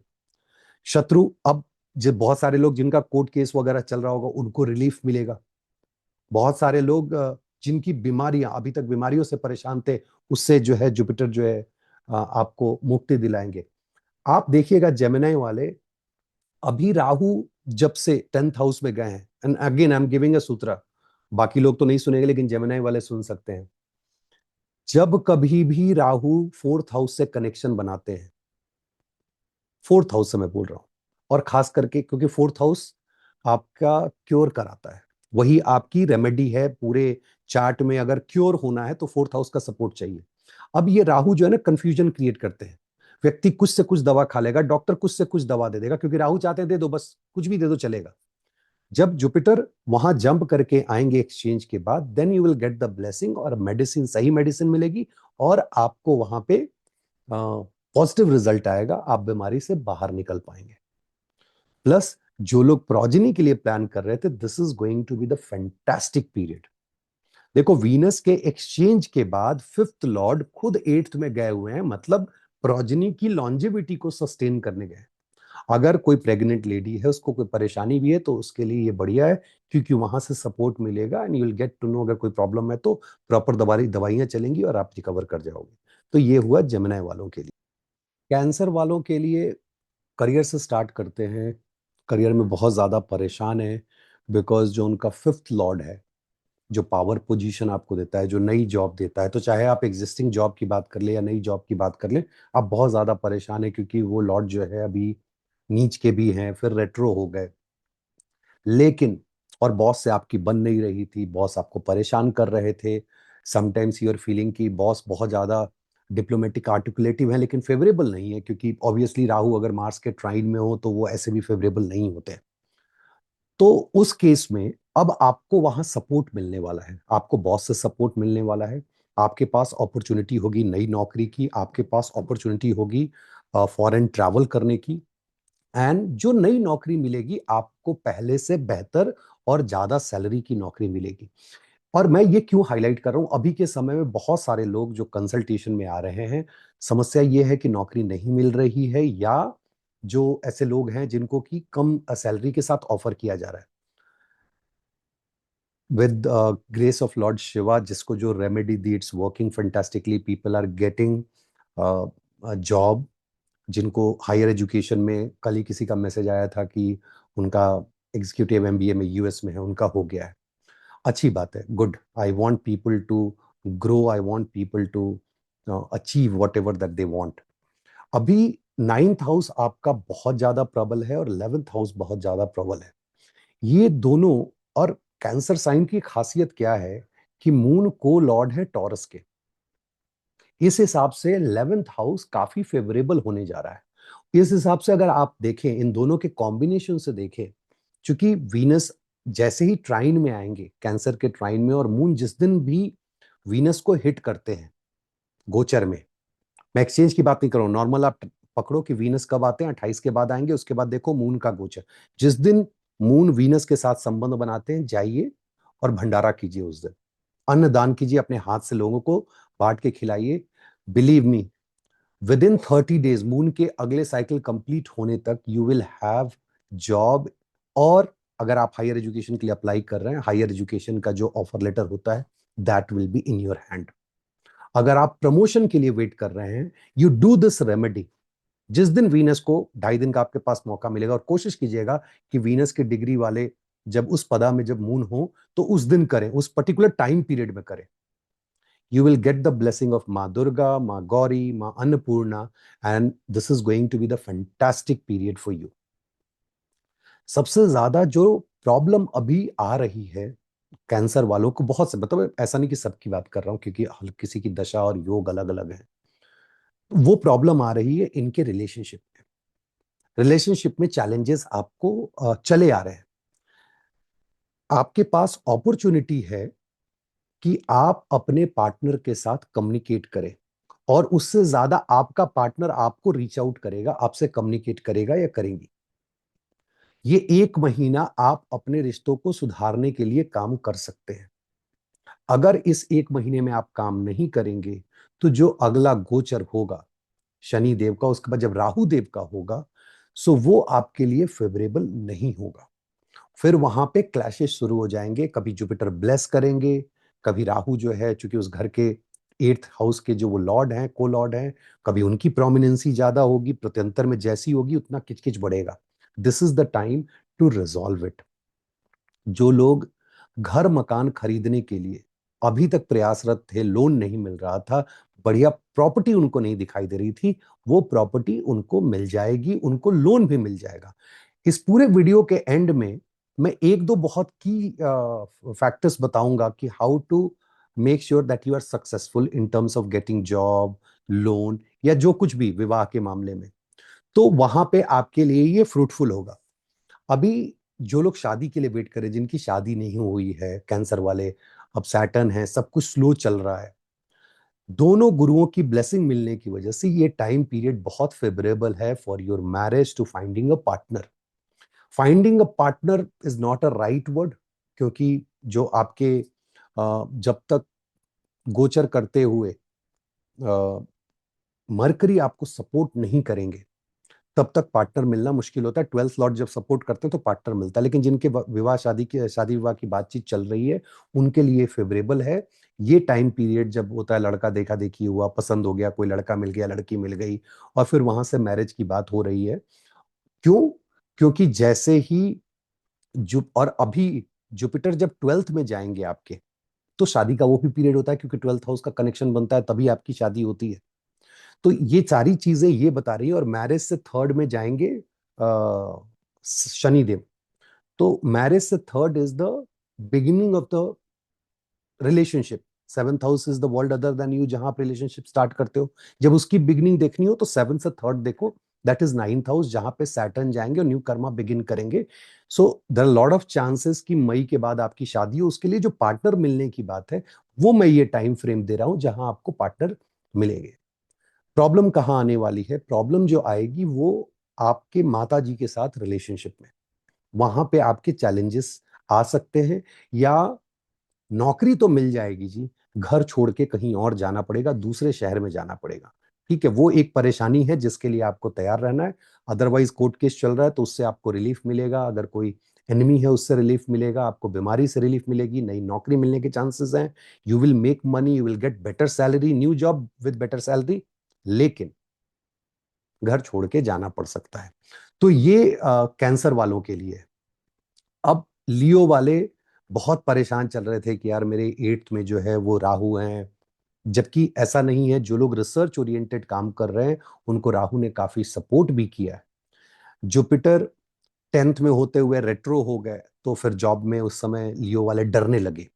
शत्रु, अब जो बहुत सारे लोग जिनका कोर्ट केस वगैरह चल रहा होगा उनको रिलीफ मिलेगा। बहुत सारे लोग जिनकी बीमारियां अभी तक बीमारियों से परेशान थे, उससे जो है जुपिटर जो है आपको मुक्ति दिलाएंगे। आप देखिएगा जेमिनाई वाले, अभी राहु जब से 10th हाउस में गए हैं, and again I am giving a सूत्र, बाकी लोग तो नहीं सुनेंगे लेकिन जेमिनाई वाले सुन सकते हैं। जब कभी भी राहु 4th हाउस से कनेक्शन बनाते हैं, 4th हाउस से मैं बोल रहा हूं, और खास करके क्योंकि 4th हाउस आपका क्योर कराता है, वही आपकी रेमेडी है पूरे चार्ट में। अगर क्योर होना है तो 4th हाउस का सपोर्ट चाहिए। अब ये राहु जो है ना, कंफ्यूजन क्रिएट करते हैं। व्यक्ति कुछ से कुछ दवा खा लेगा, डॉक्टर कुछ से कुछ दवा दे देगा, क्योंकि राहु चाहते हैं दे दो, बस कुछ भी दे दो चलेगा। जब जुपिटर वहां जंप करके आएंगे एक्सचेंज के बाद, then you will get the blessing, और मेडिसिन, सही मेडिसिन मिलेगी और आपको वहां पे पॉजिटिव रिजल्ट आएगा, आप बीमारी से बाहर निकल पाएंगे। प्लस जो लोग प्रोजेनी के लिए प्लान कर रहे थे, this is going to be the fantastic period. देखो, वीनस के एक्सचेंज के बाद 5th लॉर्ड खुद 8th में गए हुए हैं, मतलब प्रोजेनी की लॉन्जेविटी को सस्टेन करने गए। अगर कोई प्रेग्नेंट लेडी है, उसको कोई परेशानी भी है, तो उसके लिए ये बढ़िया है, क्योंकि वहां से सपोर्ट मिलेगा and you will get to know अगर कोई प्रॉब्लम है तो प्रॉपर दवाइयां चलेंगी और आप रिकवर कर जाओगे। तो ये हुआ जेमिनी वालों के लिए। कैंसर वालों के लिए करियर से स्टार्ट करते हैं। करियर में बहुत ज़्यादा परेशान है, बिकॉज जो उनका 5th लॉर्ड है, जो पावर पोजीशन आपको देता है, जो नई जॉब देता है, तो चाहे आप एग्जिस्टिंग जॉब की बात कर ले या नई जॉब की बात कर ले, आप बहुत ज़्यादा परेशान है, क्योंकि वो लॉर्ड जो है अभी नीच के भी हैं, फिर रेट्रो हो गए। लेकिन और बॉस से आपकी बन नहीं रही थी, बॉस आपको परेशान कर रहे थे। समटाइम्स यूर फीलिंग की बॉस बहुत ज़्यादा डिप्लोमेटिक आर्टिकुलेटिव है लेकिन फेवरेबल नहीं है, क्योंकि ऑब्वियसली राहु अगर मार्स के ट्राइन में हो तो वो ऐसे भी फेवरेबल नहीं होते। तो उस केस में अब आपको वहां सपोर्ट मिलने वाला है, आपको बॉस से सपोर्ट मिलने वाला है। आपके पास अपॉर्चुनिटी होगी नई नौकरी की, आपके पास अपॉर्चुनिटी होगी फॉरेन ट्रैवल करने की। एंड जो नई नौकरी मिलेगी आपको पहले से बेहतर और ज्यादा सैलरी की नौकरी मिलेगी। और मैं ये क्यों हाईलाइट कर रहा हूं, अभी के समय में बहुत सारे लोग जो कंसल्टेशन में आ रहे हैं, समस्या ये है कि नौकरी नहीं मिल रही है, या जो ऐसे लोग हैं जिनको कि कम सैलरी के साथ ऑफर किया जा रहा है। With grace of lord Shiva, जिसको जो रेमेडी दी, it's working fantastically, people are getting job. जिनको हायर एजुकेशन में, कल ही किसी का मैसेज आया था कि उनका एग्जीक्यूटिव एमबीए में यूएस में है, उनका हो गया है। अच्छी बात है, good. I want people to grow, I want people to achieve whatever that they want. अभी 9th हाउस आपका बहुत ज्यादा प्रबल है और 11th हाउस बहुत ज्यादा प्रबल है, ये दोनों। और कैंसर साइन की खासियत क्या है कि मून को लॉर्ड है टॉरस के, इस हिसाब से 11th हाउस काफी फेवरेबल होने जा रहा है। इस हिसाब से अगर आप देखें, इन दोनों के कॉम्बिनेशन से देखें, क्योंकि वीनस जैसे ही ट्राइन में आएंगे, कैंसर के ट्राइन में, और मून जिस दिन भी वीनस को हिट करते हैं गोचर में, मैं एक्सचेंज की बात नहीं कर रहा हूं, नॉर्मल आप पकड़ो कि वीनस कब आते हैं, 28 के बाद आएंगे, उसके बाद देखो मून का गोचर। जिस दिन मून वीनस के साथ संबंध बनाते हैं, जाइए और भंडारा कीजिए, उस दिन अन्न दान कीजिए, अपने हाथ से लोगों को बांट के खिलाइए। Believe me, with in 30 days, moon के अगले साइकिल कंप्लीट होने तक, यू विल हैव जॉब। और अगर आप हायर एजुकेशन के लिए अप्लाई कर रहे हैं, हायर एजुकेशन का जो ऑफर लेटर होता है, that will be in your hand. अगर आप प्रमोशन के लिए वेट कर रहे हैं, यू डू दिस रेमेडी। जिस दिन वीनस को 2.5 दिन का आपके पास मौका मिलेगा, और कोशिश कीजिएगा कि वीनस के डिग्री वाले जब उस पदा में जब मून हो तो उस दिन करें, उस पर्टिकुलर टाइम पीरियड में करें। You will get the blessing of Ma Durga, Ma Gauri, Ma Annapurna, and this is going to be the fantastic period for you. सबसे ज्यादा जो प्रॉब्लम अभी आ रही है कैंसर वालों को, बहुत से, मतलब ऐसा नहीं कि सबकी बात कर रहा हूं, क्योंकि हर किसी की दशा और योग अलग अलग है, वो प्रॉब्लम आ रही है इनके रिलेशनशिप में। रिलेशनशिप में चैलेंजेस आपको चले आ रहे हैं, आपके पास अपॉर्चुनिटी है कि आप अपने पार्टनर के साथ कम्युनिकेट करें, और उससे ज्यादा आपका पार्टनर आपको रीच आउट करेगा, आपसे कम्युनिकेट करेगा या करेंगी। ये 1 महीना आप अपने रिश्तों को सुधारने के लिए काम कर सकते हैं। अगर इस 1 महीने में आप काम नहीं करेंगे तो जो अगला गोचर होगा शनि देव का, उसके बाद जब राहु देव का होगा, सो वो आपके लिए फेवरेबल नहीं होगा। फिर वहां पे क्लैशेस शुरू हो जाएंगे, कभी जुपिटर ब्लेस करेंगे, कभी राहु जो है चूंकि उस घर के 8th हाउस के जो वो लॉर्ड हैं, को लॉर्ड हैं, कभी उनकी प्रोमिनेंसी ज्यादा होगी, प्रत्यंतर में जैसी होगी उतना किचकिच बढ़ेगा। This is the time to resolve it. जो लोग घर मकान खरीदने के लिए अभी तक प्रयासरत थे, लोन नहीं मिल रहा था, बढ़िया प्रॉपर्टी उनको नहीं दिखाई दे रही थी, वो प्रॉपर्टी उनको मिल जाएगी, उनको लोन भी मिल जाएगा। इस पूरे वीडियो के एंड में मैं एक दो बहुत की फैक्टर्स बताऊंगा कि how to make sure that you are successful in terms of getting job, loan, या जो कुछ भी विवाह के मामले में। तो वहां पे आपके लिए ये फ्रूटफुल होगा। अभी जो लोग शादी के लिए वेट करें, जिनकी शादी नहीं हुई है, कैंसर वाले, अब सैटर्न है, सब कुछ स्लो चल रहा है, दोनों गुरुओं की ब्लेसिंग मिलने की वजह से ये टाइम पीरियड बहुत फेवरेबल है for your marriage to finding a partner. Finding a partner is not a right word, क्योंकि जो आपके जब तक गोचर करते हुए मरकरी आपको सपोर्ट नहीं करेंगे तब तक पार्टनर मिलना मुश्किल होता है। 12th लॉर्ड जब सपोर्ट करते हैं तो पार्टनर मिलता है, लेकिन जिनके विवाह शादी विवाह की बातचीत चल रही है उनके लिए फेवरेबल है। ये टाइम पीरियड जब होता है, लड़का देखा देखी हुआ, पसंद हो गया, कोई लड़का मिल गया, लड़की मिल गई, और फिर वहां से मैरिज की बात हो रही है। क्यों? क्योंकि जैसे ही और अभी जुपिटर जब 12th में जाएंगे आपके, तो शादी का वो भी पीरियड होता है, क्योंकि 12th हाउस का कनेक्शन बनता है, तभी आपकी शादी होती है। तो ये सारी चीजें ये बता रही है, और मैरिज से थर्ड में जाएंगे शनिदेव। तो मैरिज से third is the beginning of the relationship. 7th house is the world other than you, जहां आप रिलेशनशिप स्टार्ट करते हो। जब उसकी बिगिनिंग देखनी हो तो 7th से 3rd देखो, दैट इज 9th हाउस, जहां पे सैटर्न जाएंगे और न्यू कर्मा बिगिन करेंगे। So there are lot of chances कि मई के बाद आपकी शादी हो। उसके लिए जो पार्टनर मिलने की बात है, वो मैं ये टाइम फ्रेम दे रहा हूं जहां आपको पार्टनर मिलेंगे। प्रॉब्लम कहाँ आने वाली है? प्रॉब्लम जो आएगी वो आपके माता जी के साथ रिलेशनशिप में, वहां पे आपके चैलेंजेस आ सकते हैं। या नौकरी तो मिल जाएगी जी, घर छोड़ के कहीं और जाना पड़ेगा, दूसरे शहर में जाना पड़ेगा। ठीक है, वो एक परेशानी है जिसके लिए आपको तैयार रहना है। अदरवाइज कोर्ट केस चल रहा है तो उससे आपको रिलीफ मिलेगा, अगर कोई एनिमी है उससे रिलीफ मिलेगा, आपको बीमारी से रिलीफ मिलेगी, नई नौकरी मिलने के चांसेस हैं, you will make money, you will get better salary, new job with better salary. लेकिन घर छोड़ के जाना पड़ सकता है। तो ये कैंसर वालों के लिए है। अब लियो वाले बहुत परेशान चल रहे थे कि यार मेरे 8th में जो है वो राहु हैं, जबकि ऐसा नहीं है। जो लोग रिसर्च ओरिएंटेड काम कर रहे हैं उनको राहु ने काफी सपोर्ट भी किया है। जुपिटर 10th में होते हुए रेट्रो हो गए, तो फिर जॉब में उस समय लियो वाले डरने लगे।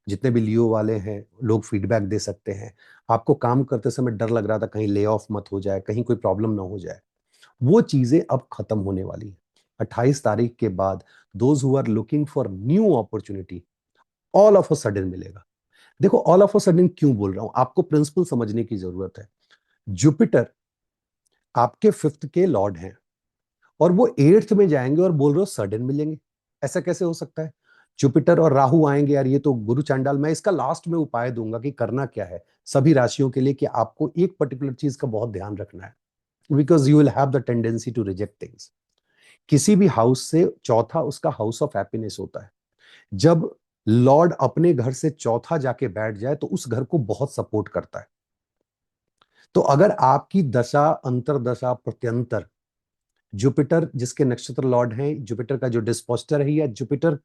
जितने भी लियो वाले हैं, लोग फीडबैक दे सकते हैं, आपको काम करते समय डर लग रहा था कहीं ले ऑफ मत हो जाए, कहीं कोई प्रॉब्लम ना हो जाए, वो चीजें अब खत्म होने वाली है। 28 तारीख के बाद those who are looking for new opportunity, all of a sudden मिलेगा। देखो, ऑल ऑफ अ सडन क्यों बोल रहा हूं, आपको प्रिंसिपल समझने की जरूरत है। जुपिटर आपके 5th के लॉर्ड हैं, और वो 8th में जाएंगे और बोल रहे हो सडन मिलेंगे। ऐसा कैसे हो सकता है? जुपिटर और राहु आएंगे यार, ये तो गुरु चांडाल। मैं इसका लास्ट में उपाय दूंगा कि करना क्या है सभी राशियों के लिए, कि आपको एक पर्टिकुलर चीज का बहुत ध्यान रखना है, because you will have the tendency to reject things. किसी भी हाउस से चौथा उसका हाउस ऑफ हैप्पीनेस होता है। जब लॉर्ड अपने घर से चौथा जाके बैठ जाए तो उस घर को बहुत सपोर्ट करता है। तो अगर आपकी दशा, अंतरदशा, प्रत्यंतर, जुपिटर जिसके नक्षत्र लॉर्ड हैं, जुपिटर का जो डिस्पोस्टर है, या जुपिटर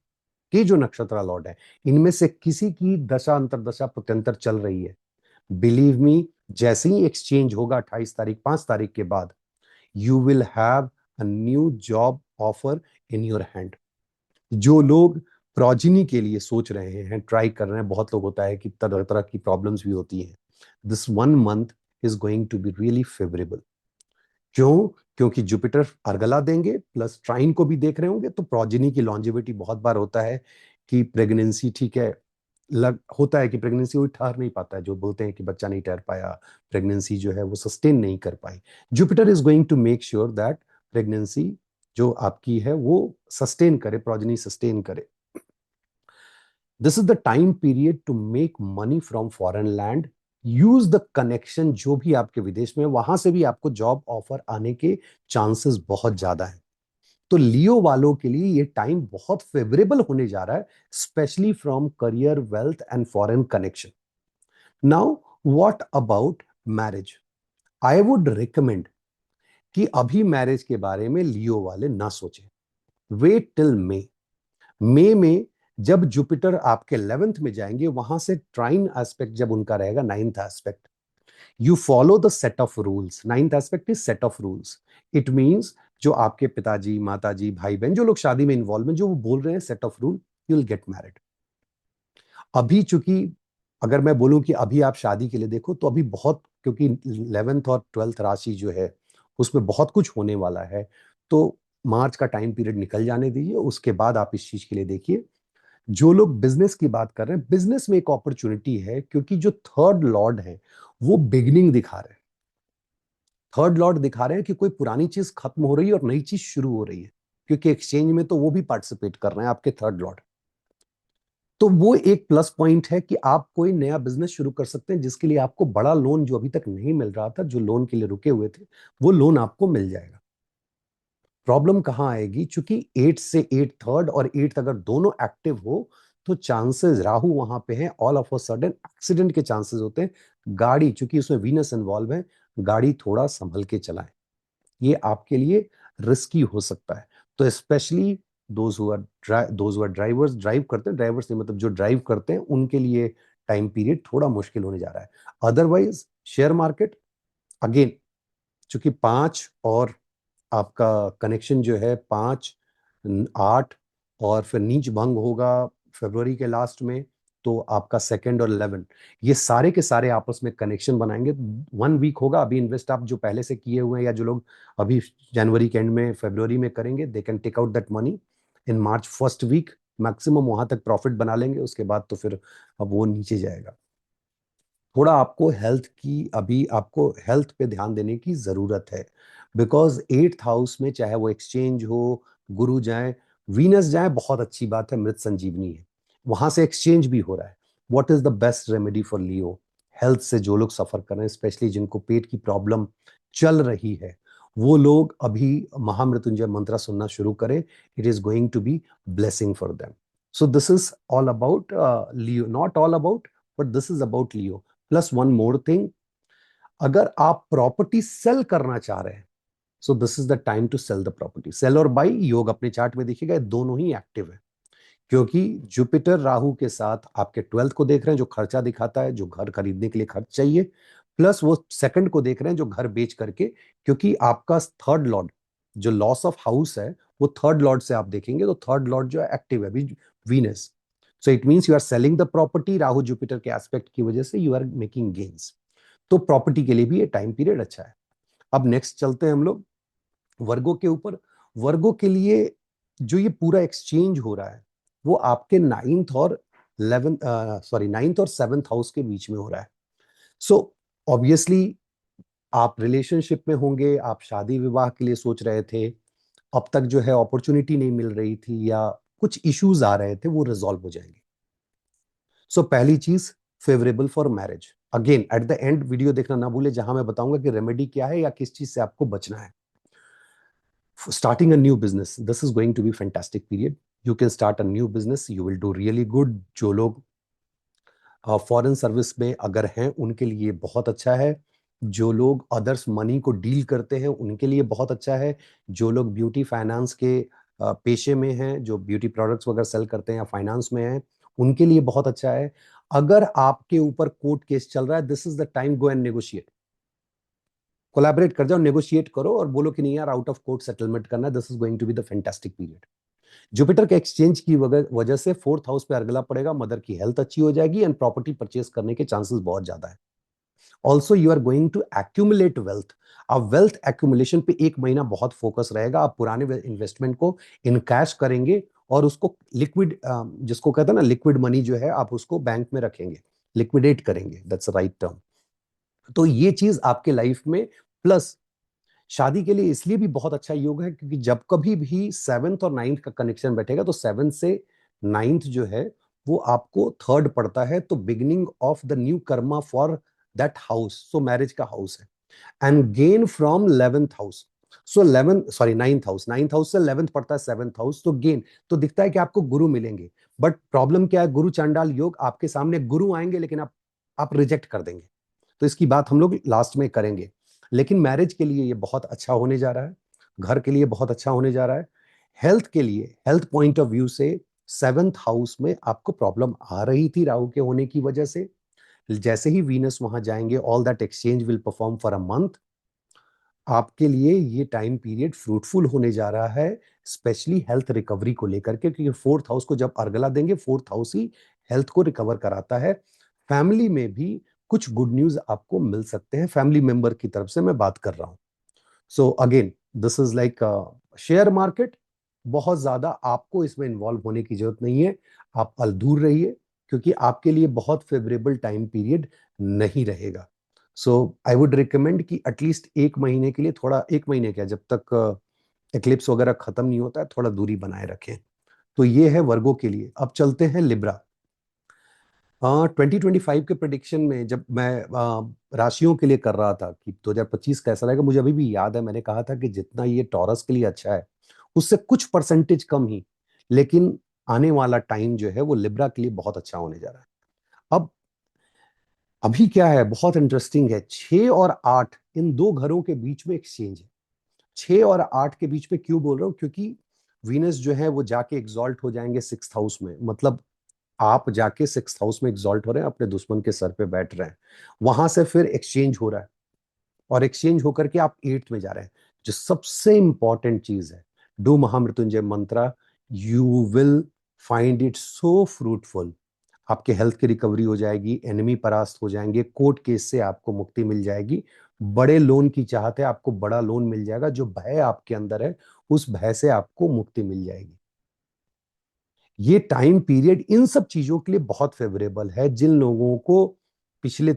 के जो नक्षत्र लॉर्ड है, इनमें से किसी की दशा, अंतरदशा, प्रत्यंतर चल रही है, बिलीव मी, जैसे ही एक्सचेंज होगा 28 तारीख, 5 तारीख के बाद, you will have a new job offer in your hand. जो लोग प्रोजिनी के लिए सोच रहे हैं, ट्राई कर रहे हैं, बहुत लोग होता है कि तरह तरह की प्रॉब्लम्स भी होती हैं, this 1 month is going to be really favourable. क्यों? क्योंकि जुपिटर अर्गला देंगे प्लस ट्राइन को भी देख रहे होंगे, तो प्रोजेनी की लॉन्जेविटी बहुत बार होता है कि प्रेगनेंसी ठीक है, होता है कि प्रेगनेंसी वो ठहर नहीं पाता है, जो बोलते हैं कि बच्चा नहीं ठहर पाया, प्रेगनेंसी जो है वो सस्टेन नहीं कर पाई। Jupiter is going to make sure that pregnancy जो आपकी है वो सस्टेन करे, प्रोजेनी सस्टेन करे। This is the time period to make money from foreign land. Use the connection, जो भी आपके विदेश में, वहां से भी आपको जॉब ऑफर आने के चांसेस बहुत ज्यादा है। तो लियो वालों के लिए ये टाइम बहुत फेवरेबल होने जा रहा है, specially from career, wealth and foreign connection. Now what about marriage? I would recommend कि अभी मैरिज के बारे में लियो वाले ना सोचें, वेट टिल मे। मई में जब जुपिटर आपके 11th में जाएंगे, वहां से ट्राइन एस्पेक्ट जब उनका रहेगा, 9th aspect, you follow the set of rules. 9th aspect is set of rules. It means जो आपके पिताजी, माताजी, भाई बहन, जो लोग शादी में इन्वॉल्व हैं, जो वो बोल रहे हैं set of rule, you will get married. अभी चूंकि अगर मैं बोलूं कि अभी आप शादी के लिए देखो, तो अभी बहुत, क्योंकि 11th और 12th राशि जो है उसमें बहुत कुछ होने वाला है, तो मार्च का टाइम पीरियड निकल जाने दीजिए, उसके बाद आप इस चीज के लिए देखिए। जो लोग बिजनेस की बात कर रहे हैं, बिजनेस में एक अपॉर्चुनिटी है, क्योंकि जो थर्ड लॉर्ड है वो बिगनिंग दिखा रहे हैं। थर्ड लॉर्ड दिखा रहे हैं कि कोई पुरानी चीज खत्म हो रही है और नई चीज शुरू हो रही है, क्योंकि एक्सचेंज में तो वो भी पार्टिसिपेट कर रहे हैं, आपके थर्ड लॉर्ड। तो वो एक प्लस पॉइंट है कि आप कोई नया बिजनेस शुरू कर सकते हैं, जिसके लिए आपको बड़ा लोन, जो अभी तक नहीं मिल रहा था, जो लोन के लिए रुके हुए थे, वो लोन आपको मिल जाएगा। प्रॉब्लम कहां आएगी? चूंकि 8 से 8 थर्ड और 8 अगर दोनों एक्टिव हो, तो चांसेस, राहु वहां पे है, all of a sudden accident के चांसेस होते हैं। गाड़ी, चूंकि उसमें वीनस इन्वॉल्व है, गाड़ी थोड़ा संभल के चलाएं, ये आपके लिए रिस्की हो सकता है। तो स्पेशली दोज ड्राइवर्स, ड्राइव करते हैं, ड्राइवर्स नहीं मतलब जो ड्राइव करते हैं, उनके लिए टाइम पीरियड थोड़ा मुश्किल होने जा रहा है। अदरवाइज शेयर मार्केट, अगेन, चूंकि 5 और आपका कनेक्शन जो है 5, 8, और फिर नीच भंग होगा फरवरी के लास्ट में, तो आपका 2 और 11, ये सारे के सारे आपस में कनेक्शन बनाएंगे। 1 वीक होगा अभी, इन्वेस्ट आप जो पहले से किए हुए हैं, या जो लोग अभी जनवरी के एंड में फरवरी में करेंगे, they can take out that money in March first week, maximum वहां तक प्रॉफिट बना लेंगे, उसके बाद तो फिर अब वो नीचे जाएगा। थोड़ा आपको हेल्थ की, अभी आपको हेल्थ पे ध्यान देने की जरूरत है, बिकॉज 8th हाउस में, चाहे वो एक्सचेंज हो, गुरु जाए, वीनस जाए, बहुत अच्छी बात है, मृत संजीवनी है, वहां से एक्सचेंज भी हो रहा है। What is the best remedy for Leo? Health से जो लोग सफर कर रहे हैं, स्पेशली जिनको पेट की प्रॉब्लम चल रही है, वो लोग अभी महामृत्युंजय मंत्र सुनना शुरू करें। It is going to be blessing for them. So this is all about Leo, not all about, but this is about Leo. Plus one more thing, अगर आप प्रॉपर्टी सेल करना चाह रहे हैं, so this is the time to sell the property. Sell और buy योग अपने chart में देखिएगा, दोनों ही एक्टिव है, क्योंकि जुपिटर राहु के साथ आपके 12th को देख रहे हैं, जो खर्चा दिखाता है, जो घर खरीदने के लिए खर्च चाहिए, प्लस वो सेकंड को देख रहे हैं, जो घर बेच करके, क्योंकि आपका थर्ड लॉर्ड, जो लॉस ऑफ हाउस है, वो थर्ड लॉर्ड से आप देखेंगे, तो थर्ड लॉर्ड जो है एक्टिव है अभी, Venus. So it means you are selling the property, Rahu Jupiter के एस्पेक्ट की वजह से यू आर मेकिंग गेन्स। तो प्रॉपर्टी के लिए भी ये टाइम पीरियड अच्छा है। अब नेक्स्ट चलते हैं हम लोग वर्गो के ऊपर। वर्गो के लिए जो ये पूरा एक्सचेंज हो रहा है, वो आपके 9th और 7th हाउस के बीच में हो रहा है। सो ऑब्वियसली आप रिलेशनशिप में होंगे, आप शादी विवाह के लिए सोच रहे थे, अब तक जो है अपॉर्चुनिटी नहीं मिल रही थी, या कुछ इश्यूज आ रहे थे, वो रिजॉल्व हो जाएंगे। सो पहली चीज, favourable for marriage. Again eight the and video देखना ना भूले, जहां मैं बताऊंगा कि रेमेडी क्या है या किस चीज से आपको बचना है। Starting a new business, this is going to be fantastic period. You can start a new business, you will do really good. जो लोग फॉरेन सर्विस में अगर हैं, उनके लिए बहुत अच्छा है। जो लोग अदर्स मनी को डील करते हैं, उनके लिए बहुत अच्छा है। जो लोग ब्यूटी फाइनेंस के पेशे में हैं, जो ब्यूटी प्रोडक्ट्स वगैरह सेल करते हैं या फाइनेंस में हैं, उनके लिए बहुत अच्छा है। अगर आपके ऊपर कोर्ट केस चल रहा है, this is the time, go and negotiate, collaborate कर जाओ, नेगोशिएट करो और बोलो कि नहीं यार, आउट ऑफ कोर्ट सेटलमेंट करना है। This is going to be the fantastic period. Jupiter के एक्सचेंज की वजह से 4th हाउस पे अर्गला पड़ेगा, मदर की हेल्थ अच्छी हो जाएगी, एंड प्रॉपर्टी परचेस करने के चांसेस बहुत ज्यादा है। Also you are going to accumulate wealth. आप वेल्थ एक्यूमुलेशन पे एक महीना बहुत फोकस रहेगा, आप पुराने इन्वेस्टमेंट को इनकैश करेंगे और उसको लिक्विड, जिसको कहते हैं ना लिक्विड मनी जो है, आप उसको बैंक में रखेंगे, लिक्विडेट करेंगे, दैट्स राइट टर्म। तो ये चीज आपके लाइफ में, प्लस शादी के लिए इसलिए भी बहुत अच्छा योग है क्योंकि जब कभी भी सेवन्थ और नाइन्थ का कनेक्शन बैठेगा तो सेवन्थ से नाइन्थ जो है वो आपको थर्ड पड़ता है, तो beginning of the new Karma for that house, so marriage का हाउस है, and gain from 11th house, so 11 sorry 9th house से 11th पड़ता है 7th हाउस, तो गेन, तो दिखता है कि आपको गुरु मिलेंगे, बट प्रॉब्लम क्या है, गुरु चांडाल योग, आपके सामने गुरु आएंगे लेकिन आप रिजेक्ट कर देंगे, तो इसकी बात हम लोग लास्ट में करेंगे। लेकिन मैरिज के लिए ये बहुत अच्छा होने जा रहा है, घर के लिए बहुत अच्छा होने जा रहा है, हेल्थ के लिए, हेल्थ पॉइंट ऑफ व्यू से 7th हाउस में आपको प्रॉब्लम आ रही थी राहु के होने की वजह से, जैसे ही वीनस वहां जाएंगे all that exchange will perform for a month, आपके लिए ये टाइम पीरियड फ्रूटफुल होने जा रहा है, स्पेशली हेल्थ रिकवरी को लेकर के, क्योंकि 4th हाउस को जब अर्गला देंगे, 4th हाउस ही हेल्थ को रिकवर कराता है। फैमिली में भी कुछ गुड न्यूज आपको मिल सकते हैं, फैमिली मेंबर की तरफ से मैं बात कर रहा हूं। So again this is like share market, बहुत ज्यादा आपको इसमें इन्वॉल्व होने की जरूरत नहीं है, आप दूर रहिए, क्योंकि आपके लिए बहुत फेवरेबल टाइम पीरियड नहीं रहेगा। सो आई वुड रिकमेंड कि एटलीस्ट एक महीने के लिए, थोड़ा एक महीने क्या, जब तक एक्लिप्स वगैरह खत्म नहीं होता है, थोड़ा दूरी बनाए रखें। तो ये है वर्गो के लिए। अब चलते हैं लिब्रा। 2025 के प्रिडिक्शन में जब मैं राशियों के लिए कर रहा था कि 2025 कैसा रहेगा, मुझे अभी भी याद है मैंने कहा था कि जितना ये टॉरस के लिए अच्छा है उससे कुछ परसेंटेज कम ही, लेकिन आने वाला टाइम जो है वो लिब्रा के लिए बहुत अच्छा होने जा रहा है। अब अभी क्या है, बहुत इंटरेस्टिंग है, 6 और 8 इन दो घरों के बीच में एक्सचेंज है। 6 और 8 के बीच में क्यों बोल रहा हूं, क्योंकि वीनस जो है वो जाके एग्जॉल्ट हो जाएंगे 6th हाउस में, मतलब आप जाके 6th हाउस में एग्जॉल्ट हो रहे हैं, अपने दुश्मन के सर पे बैठ रहे हैं, वहां से फिर एक्सचेंज हो रहा है, और एक्सचेंज होकर के आप 8th में जा रहे हैं। जो सबसे इंपॉर्टेंट चीज है, do Mahamrityunjaya mantra, you will find it so fruitful, आपके हेल्थ की रिकवरी हो जाएगी, एनिमी परास्त हो जाएंगे, कोर्ट केस से आपको मुक्ति मिल जाएगी, बड़े लोन की चाहत है, आपको बड़ा लोन मिल जाएगा, जो भय आपके अंदर है उस भय से आपको मुक्ति मिल जाएगी। ये टाइम पीरियड इन सब चीजों के लिए बहुत फेवरेबल है। जिन लोगों को पिछले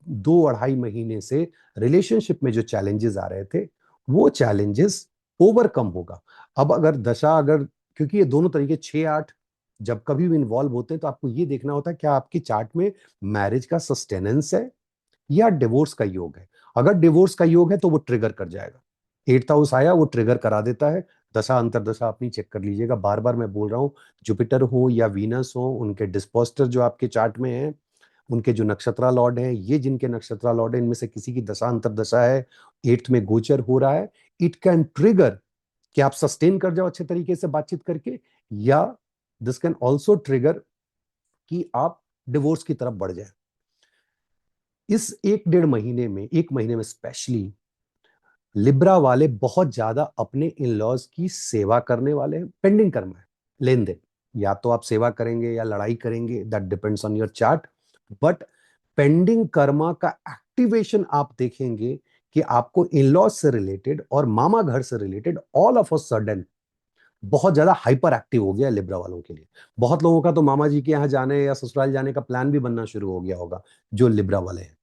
2 अढ़ाई महीने से रिलेशनशिप में जो चैलेंजेस आ रहे थे, वो चैलेंजेस ओवरकम होगा। अब अगर दशा, अगर, क्योंकि ये दोनों तरीके 6-8 जब कभी भी इन्वॉल्व होते हैं, तो आपको ये देखना होता है क्या आपकी चार्ट में मैरिज का सस्टेनेंस है या डिवोर्स का योग है। अगर डिवोर्स का योग है तो वो ट्रिगर कर जाएगा, 8th हाउस आया वो ट्रिगर करा देता है। दशा अंतरदशा अपनी चेक कर लीजिएगा, बार बार मैं बोल रहा हूँ, जुपिटर हो या वीनस हो, उनके डिस्पोस्टर जो आपके चार्ट में है, उनके जो नक्षत्रा लॉर्ड हैं, ये जिनके नक्षत्रा लॉर्ड है, इनमें से किसी की दशा अंतरदशा है, 8th में गोचर हो रहा है, इट कैन ट्रिगर कि आप सस्टेन कर जाओ अच्छे तरीके से बातचीत करके, या दिस कैन ऑल्सो ट्रिगर कि आप डिवोर्स की तरफ बढ़ जाए। इस 1 डेढ़ महीने में, 1 महीने में स्पेशली लिब्रा वाले बहुत ज्यादा अपने इन लॉज की सेवा करने वाले हैं। पेंडिंग कर्म है, लेन देन, या तो आप सेवा करेंगे या लड़ाई करेंगे, that depends on your chart, but pending Karma का एक्टिवेशन आप देखेंगे कि आपको इन लॉज से रिलेटेड और मामा घर से related all of a sudden बहुत ज्यादा हाइपर एक्टिव हो गया है लिब्रा वालों के लिए। बहुत लोगों का तो मामा जी के यहाँ जाने या ससुराल जाने का प्लान भी बनना शुरू हो गया होगा, जो लिब्रा वाले हैं,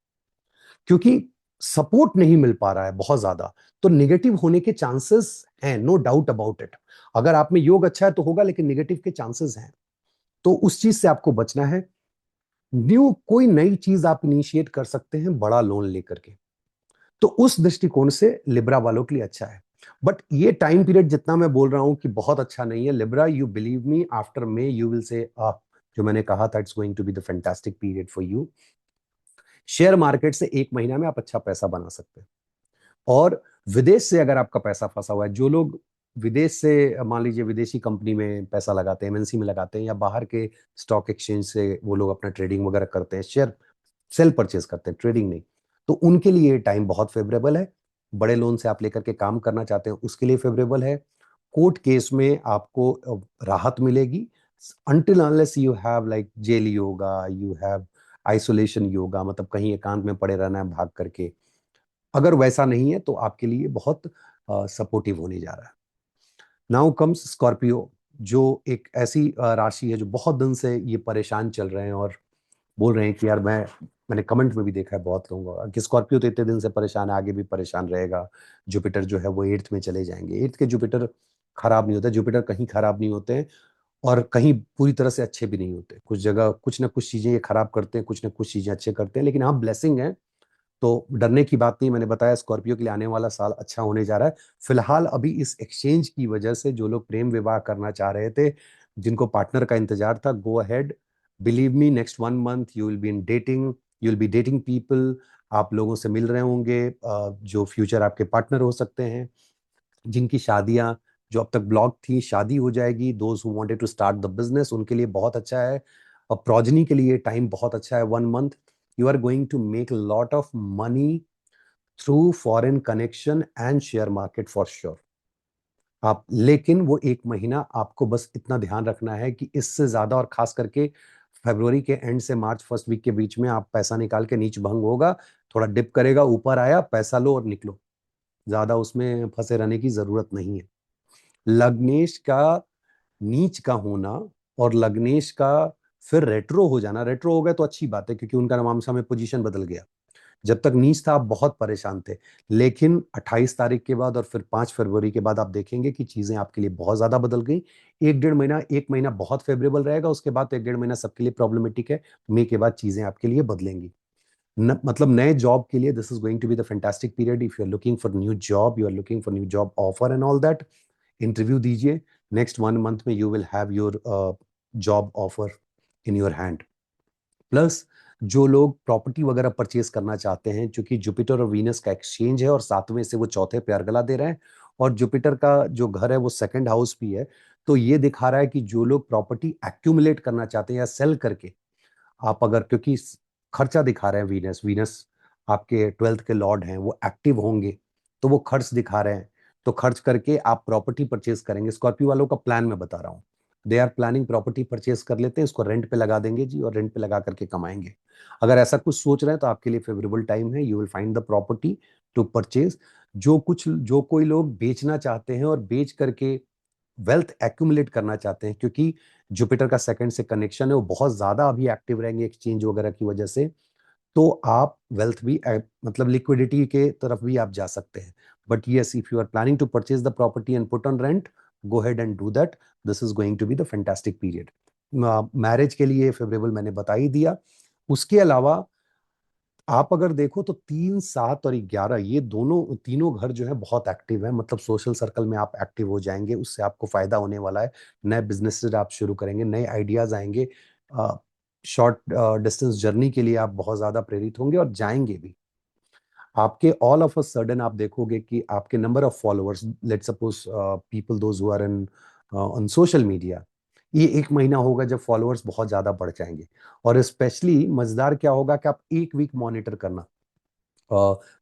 क्योंकि सपोर्ट नहीं मिल पा रहा है बहुत ज्यादा, तो निगेटिव होने के चांसेस हैं, नो डाउट अबाउट इट। अगर आप में योग अच्छा है तो होगा, लेकिन निगेटिव के चांसेस हैं, तो उस चीज से आपको बचना है। न्यू कोई नई चीज आप इनिशिएट कर सकते हैं बड़ा लोन लेकर के, तो उस दृष्टिकोण से लिब्रा वालों के लिए अच्छा है। बट ये टाइम पीरियड जितना मैं बोल रहा हूं कि बहुत अच्छा नहीं है Libra, you believe me, after May you will say, जो मैंने कहा था, it's going to be the fantastic period for you. Share market से 1 महीना में आप अच्छा पैसा बना सकते हैं। और विदेश से अगर आपका पैसा फंसा हुआ है, जो लोग विदेश से, मान लीजिए विदेशी कंपनी में पैसा लगाते हैं, एमएनसी में लगाते हैं, या बाहर के स्टॉक एक्सचेंज से वो लोग अपना ट्रेडिंग वगैरह करते हैं, शेयर सेल परचेज करते हैं, ट्रेडिंग नहीं, तो उनके लिए ये टाइम बहुत फेवरेबल है। बड़े लोन से आप लेकर के काम करना चाहते हैं उसके लिए फेवरेबल है। कोर्ट केस में आपको राहत मिलेगी, until unless you have like jail yoga, you have isolation yoga, मतलब कहीं एकांत में पड़े रहना है भाग करके, अगर वैसा नहीं है तो आपके लिए बहुत सपोर्टिव होने जा रहा है। नाउ कम्स स्कॉर्पियो, जो एक ऐसी राशि है जो बहुत दिन से ये परेशान चल रहे हैं और बोल रहे हैं कि यार मैंने कमेंट में भी देखा है बहुत लोगों का कि स्कॉर्पियो तो इतने दिन से परेशान है, आगे भी परेशान रहेगा। जुपिटर जो है वो एट्थ में चले जाएंगे। एट्थ के जुपिटर खराब नहीं होते, जुपिटर कहीं खराब नहीं होते हैं और कहीं पूरी तरह से अच्छे भी नहीं होते। कुछ जगह कुछ ना कुछ चीजें ये खराब करते हैं, कुछ ना कुछ चीजें अच्छे करते हैं, लेकिन हाँ ब्लेसिंग है तो डरने की बात नहीं। मैंने बताया स्कॉर्पियो के लिए आने वाला साल अच्छा होने जा रहा है। फिलहाल अभी इस एक्सचेंज की वजह से जो लोग प्रेम विवाह करना चाह रहे थे, जिनको पार्टनर का इंतजार था, go ahead, believe me, next 1 month you will be in dating, you will B dating people. आप लोगों से मिल रहे होंगे जो फ्यूचर आपके पार्टनर हो सकते हैं। जिनकी शादियां जो अब तक ब्लॉक थी, शादी हो जाएगी। Those who wanted to start the business, उनके लिए बहुत अच्छा है। और प्रोजनी के लिए टाइम बहुत अच्छा है, 1 month. You are going to make lot of money through foreign connection and share market for sure. आप लेकिन वो 1 महीना आपको बस इतना ध्यान रखना है कि इससे ज्यादा, और खास करके फरवरी के एंड से मार्च फर्स्ट वीक के बीच में आप पैसा निकाल के नीच भंग होगा, थोड़ा डिप करेगा, ऊपर आया पैसा लो और निकलो। ज्यादा उसमें फंसे रहने की जरूरत नहीं है। लग्नेश का नीच का होना और लग्नेश का फिर रेट्रो हो जाना, रेट्रो हो गया तो अच्छी बात है क्योंकि उनका नामांसा में पोजीशन बदल गया। जब तक नीच था आप बहुत परेशान थे, लेकिन 28 तारीख के बाद और फिर 5 फरवरी के बाद आप देखेंगे कि चीजें आपके लिए बहुत ज्यादा बदल गई। 1 डेढ़ महीना, 1 महीना बहुत फेवरेबल रहेगा, उसके बाद तो 1 डेढ़ महीना सबके लिए प्रॉब्लमेटिक है। मई के बाद चीजें आपके लिए बदलेंगी। मतलब नए जॉब के लिए this is going to be the fantastic period. If you are looking for new job, you are looking for new job offer and all that, interview दीजिए। नेक्स्ट 1 मंथ में you will have your job offer in your hand. Plus जो लोग property वगैरह purchase करना चाहते हैं, क्योंकि Jupiter और वीनस का एक्सचेंज है और 7वें से वो चौथे पे अर्गला दे रहे हैं, और जुपिटर का जो घर है वो सेकंड हाउस भी है, तो ये दिखा रहा है कि जो लोग प्रॉपर्टी एक्यूमुलेट करना चाहते हैं या सेल करके, आप अगर, क्योंकि खर्चा दिखा रहे हैं वीनस, वीनस आपके 12th के लॉर्ड हैं, वो एक्टिव होंगे तो वो खर्च दिखा रहे हैं। तो खर्च करके आप प्रॉपर्टी परचेज करेंगे। स्कॉर्पियो वालों का प्लान मैं बता रहा हूँ, they are planning property purchase कर लेते हैं, इसको रेंट पे लगा देंगे जी, और रेंट पे लगा करके कमाएंगे। अगर ऐसा कुछ सोच रहे हैं तो आपके लिए फेवरेबल टाइम है। You will find the property to purchase. जो कोई लोग बेचना चाहते हैं और बेच करके वेल्थ एक्यूमुलेट करना चाहते हैं, क्योंकि जुपिटर का सेकंड से कनेक्शन है, वो बहुत ज्यादा अभी एक्टिव रहेंगे एक्सचेंज वगैरह की वजह से, तो आप वेल्थ भी मतलब लिक्विडिटी के तरफ भी आप जा सकते हैं। But yes, if you are planning to purchase the property and put on rent, go head and do that. This is going to be the fantastic period. Marriage के लिए फेवरेबल मैंने बता ही दिया। उसके अलावा आप अगर देखो तो 3, 7 और 11, ये दोनों तीनों घर जो है बहुत एक्टिव है, मतलब सोशल सर्कल में आप एक्टिव हो जाएंगे, उससे आपको फायदा होने वाला है। नए बिजनेस आप शुरू करेंगे, नए आइडियाज आएंगे। शॉर्ट डिस्टेंस जर्नी के लिए आप बहुत ज्यादा प्रेरित होंगे और जाएंगे भी। आपके ऑल ऑफ अ सडन आप देखोगे कि आपके number of followers, let suppose people those who are in on social media, ये 1 महीना होगा जब फॉलोअर्स बहुत ज्यादा बढ़ जाएंगे। और स्पेशली मजेदार क्या होगा कि आप 1 वीक मॉनिटर करना,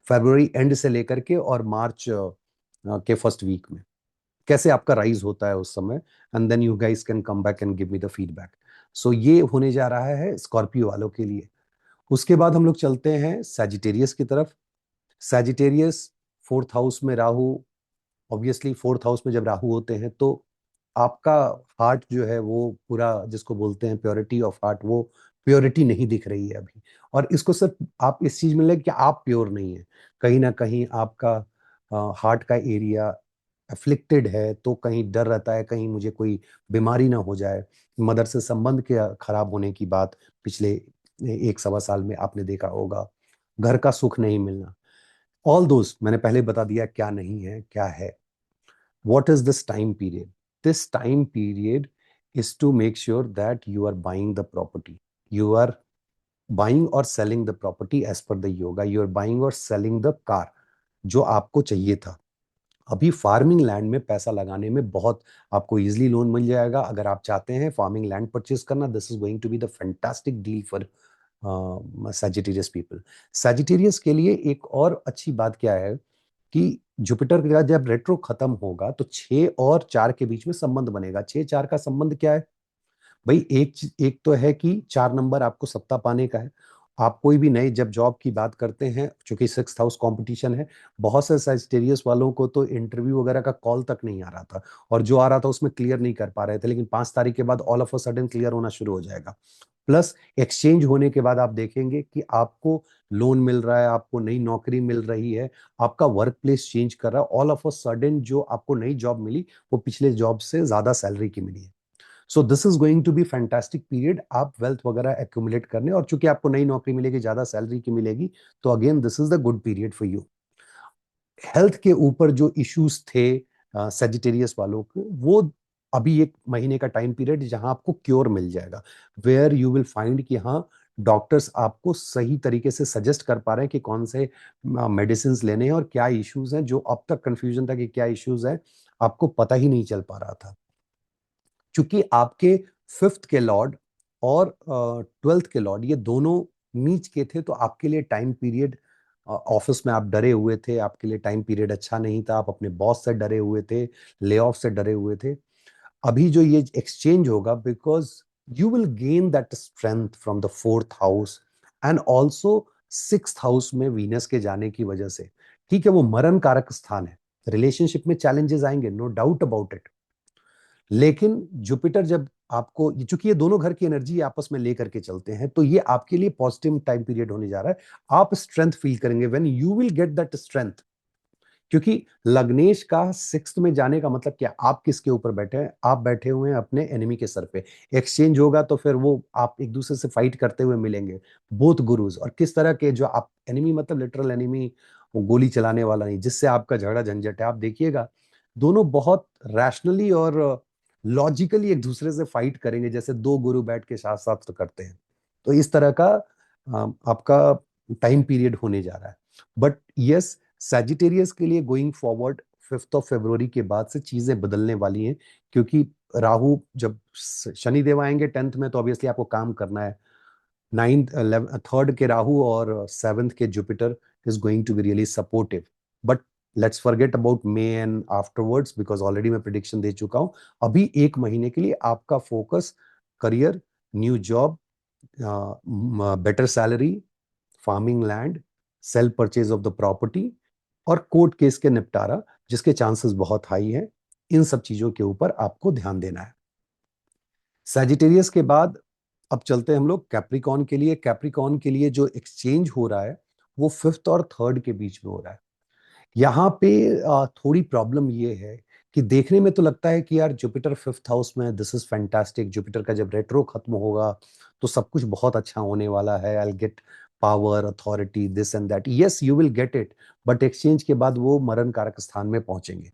फरवरी एंड से लेकर के और मार्च के फर्स्ट वीक में कैसे आपका राइज होता है उस समय, and then you guys can come back and give me the feedback. So ये होने जा रहा है स्कॉर्पियो वालों के लिए। उसके बाद हम लोग चलते हैं सैजिटेरियस की तरफ। सैजिटेरियस, फोर्थ हाउस में राहु। ऑब्वियसली फोर्थ हाउस में जब राहु होते हैं तो आपका हार्ट जो है वो पूरा, जिसको बोलते हैं प्योरिटी ऑफ हार्ट, वो प्योरिटी नहीं दिख रही है अभी। और इसको सिर्फ आप इस चीज में ले कि आप प्योर नहीं है, कहीं ना कहीं आपका हार्ट का एरिया अफ्लिक्टेड है, तो कहीं डर रहता है कहीं मुझे कोई बीमारी ना हो जाए। मदर से संबंध के खराब होने की बात पिछले 1 सवा साल में आपने देखा होगा। घर का सुख नहीं मिलना, ऑल दोस्त मैंने पहले बता दिया क्या नहीं है क्या है। What is this time period? This time period is to make sure that you are buying the property. You are buying or selling the property as per the yoga. You are buying or selling the car जो आपको चाहिए था। अभी farming land में पैसा लगाने में बहुत आपको इजीली लोन मिल जाएगा। अगर आप चाहते हैं फार्मिंग लैंड परचेज करना, this is going to be the fantastic deal for Sagittarius people. Sagittarius के लिए एक और अच्छी बात क्या है कि जुपिटर का जब रेट्रो खत्म होगा तो 6 और 4 के बीच में संबंध बनेगा। 6 4 का संबंध क्या है भाई? एक एक तो है कि 4 नंबर आपको सत्ता पाने का है, आप कोई भी नए जब जॉब की बात करते हैं, चूंकि 6th हाउस कंपटीशन है, बहुत से सजिटेरियस वालों को तो इंटरव्यू वगैरह का कॉल तक नहीं आ रहा था, और जो आ रहा था उसमें क्लियर नहीं कर पा रहे थे, लेकिन 5 तारीख के बाद all of a sudden clear होना शुरू हो जाएगा। प्लस एक्सचेंज होने के बाद आप देखेंगे कि आपको लोन मिल रहा है, आपको नई नौकरी मिल रही है, आपका वर्क प्लेस चेंज कर रहा है, ऑल ऑफ अ सडन जो आपको नई जॉब मिली वो पिछले जॉब से ज्यादा सैलरी की मिली है। So this is going to be fantastic period, आप वेल्थ वगैरह एक्यूमुलेट करने, और चूंकि आपको नई नौकरी मिलेगी, ज्यादा सैलरी की मिलेगी, तो again this is the good period for you. Health के ऊपर जो इश्यूज थे सेजिटेरियस वालों को, वो अभी एक महीने का टाइम पीरियड जहां आपको क्योर मिल जाएगा, वेयर यू विल फाइंड कि हाँ, डॉक्टर्स आपको सही तरीके से सजेस्ट कर पा रहे हैं कि कौन से मेडिसिन लेने हैं, और क्या इश्यूज हैं, जो अब तक कंफ्यूजन था कि क्या इश्यूज है, आपको पता ही नहीं चल पा रहा था। चूंकि आपके 5th के लॉर्ड और 12th के लॉर्ड ये दोनों नीच के थे, तो आपके लिए टाइम पीरियड, ऑफिस में आप डरे हुए थे, आपके लिए टाइम पीरियड अच्छा नहीं था, आप अपने बॉस से डरे हुए थे, ले ऑफ से डरे हुए थे। अभी जो ये एक्सचेंज होगा, because you will gain that strength from the 4th house, and also 6th house में वीनस के जाने की वजह से, ठीक है वो मरण कारक स्थान है, रिलेशनशिप में चैलेंजेस आएंगे, नो डाउट अबाउट इट, लेकिन जुपिटर जब आपको, चूंकि ये दोनों घर की एनर्जी आपस में लेकर के चलते हैं, तो ये आपके लिए पॉजिटिव टाइम पीरियड होने जा रहा है। आप स्ट्रेंथ फील करेंगे, when you will get that strength, क्योंकि लग्नेश का 6th में जाने का मतलब क्या, आप किसके ऊपर बैठे हैं, आप बैठे हुए हैं अपने एनिमी के सर पे। एक्सचेंज होगा तो फिर वो आप एक दूसरे से फाइट करते हुए मिलेंगे, बोथ गुरुज, और किस तरह के, जो आप एनिमी मतलब लिटरल एनिमी, वो गोली चलाने वाला नहीं, जिससे आपका झगड़ा झंझट है, आप देखिएगा दोनों बहुत रैशनली और लॉजिकली एक दूसरे से फाइट करेंगे, जैसे दो गुरु बैठ के साथ साथ करते हैं। तो इस तरह का आपका टाइम पीरियड होने जा रहा है। बट यस, सैजिटेरियस के लिए going forward 5th of February के बाद से चीजें बदलने वाली हैं, क्योंकि राहु जब, शनिदेव आएंगे 10th में, तो ऑब्वियसली आपको काम करना है। 3rd के राहु और 7th के Jupiter is going to be really supportive. But let's forget about May and afterwards, because already मैं प्रिडिक्शन दे चुका हूं। अभी एक महीने के लिए आपका focus career, new job, better salary, farming land, sale purchase of the property, और कोर्ट केस के निपटारा, जिसके चांसेस बहुत हाई हैं, इन सब चीजों के ऊपर आपको ध्यान देना है। सैजिटेरियस के बाद अब चलते हैं हम लोग कैप्रिकॉन के लिए। कैप्रिकॉन के लिए जो एक्सचेंज हो रहा है, वो 5th और 3rd के बीच में हो रहा है। यहाँ पे थोड़ी प्रॉब्लम ये है कि देखने में तो लगता है कि यार जुपिटर 5th हाउस में, दिस इज फैंटास्टिक, जुपिटर का जब रेट्रो खत्म होगा तो सब कुछ बहुत अच्छा होने वाला है, I get power, authority, this and that, yes you will get it. But exchange के बाद वो मरण कारक स्थान में पहुंचेंगे।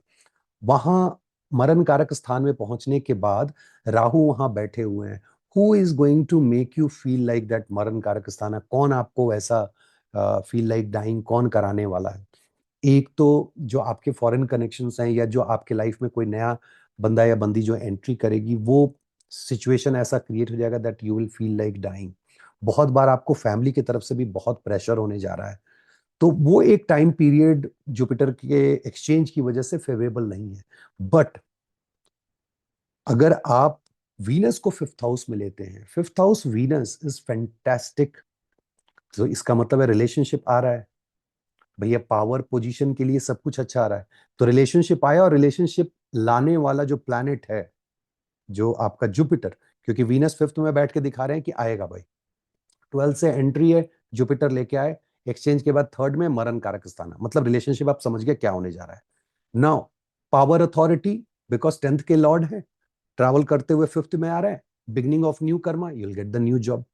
वहां मरण कारक स्थान में पहुंचने के बाद राहु वहां बैठे हुए हैं। Who is going to make you feel like that मरण कारक स्थान है, कौन आपको वैसा फील लाइक डाइंग कौन कराने वाला है? एक तो जो आपके फॉरेन कनेक्शंस हैं, या जो आपके लाइफ में कोई नया बंदा या बंदी जो एंट्री करेगी, वो सिचुएशन ऐसा क्रिएट हो जाएगा that you will feel like dying. बहुत बार आपको फैमिली की तरफ से भी बहुत प्रेशर होने जा रहा है। तो वो एक टाइम पीरियड जुपिटर के एक्सचेंज की वजह से फेवरेबल नहीं है। बट अगर आप वीनस को 5th हाउस में लेते हैं, 5th house Venus is fantastic, तो इसका मतलब है रिलेशनशिप आ रहा है भैया, पावर पोजीशन के लिए सब कुछ अच्छा आ रहा है। तो रिलेशनशिप आया, और रिलेशनशिप लाने वाला जो प्लैनेट है, जो आपका जुपिटर, क्योंकि वीनस 5th में बैठ के दिखा रहे हैं कि आएगा भाई, 12 से एंट्री है, जुपिटर लेके आए, एक्सचेंज के बाद 3rd में मरण कारक स्थान है, मतलब रिलेशनशिप आप समझ गए क्या होने जा रहा है। Now power authority, because 10th के लॉर्ड है, ट्रैवल करते हुए 5th में आ रहे हैं, beginning of new Karma, you will get the new job.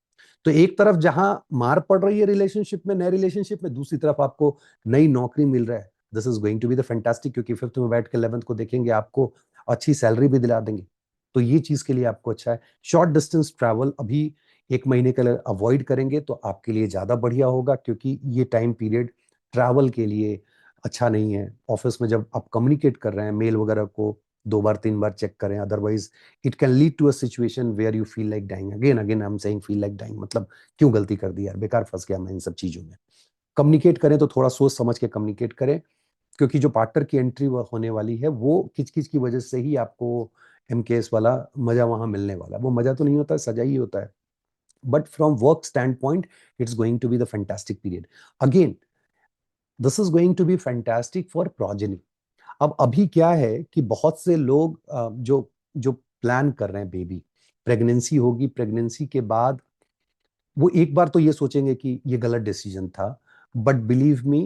तो एक तरफ जहां मार पड़ रही है रिलेशनशिप में, नए रिलेशनशिप में, दूसरी तरफ आपको नई नौकरी मिल रहा है। This is going to be the fantastic, क्योंकि 5th में बैठ के 11th को देखेंगे, आपको अच्छी सैलरी भी दिला देंगे, तो ये चीज के लिए आपको अच्छा है। शॉर्ट डिस्टेंस ट्रैवल अभी एक महीने के लिए अवॉइड करेंगे तो आपके लिए ज्यादा बढ़िया होगा, क्योंकि ये टाइम पीरियड ट्रैवल के लिए अच्छा नहीं है। ऑफिस में जब आप कम्युनिकेट कर रहे हैं, मेल वगैरह को 2 बार 3 बार चेक करें, otherwise it can lead to a situation where you feel like dying again again. I am saying feel like dying, मतलब क्यों गलती कर दी यार, बेकार फंस गया मैं इन सब चीजों में। कम्युनिकेट करें तो थोड़ा सोच समझ के कम्युनिकेट करें, क्योंकि जो पार्टनर की एंट्री होने वाली है, वो किच की वजह से ही आपको एमकेएस वाला मजा वहां मिलने वाला है। वो मजा तो नहीं होता है, सजा ही होता है। But from work standpoint, it's going to be the fantastic period. Again, this is going to be fantastic for progeny. अब अभी क्या है कि बहुत से लोग जो जो प्लान कर रहे हैं बेबी, प्रेगनेंसी होगी, प्रेगनेंसी के बाद वो एक बार तो ये सोचेंगे कि ये गलत डिसीजन था, but believe me,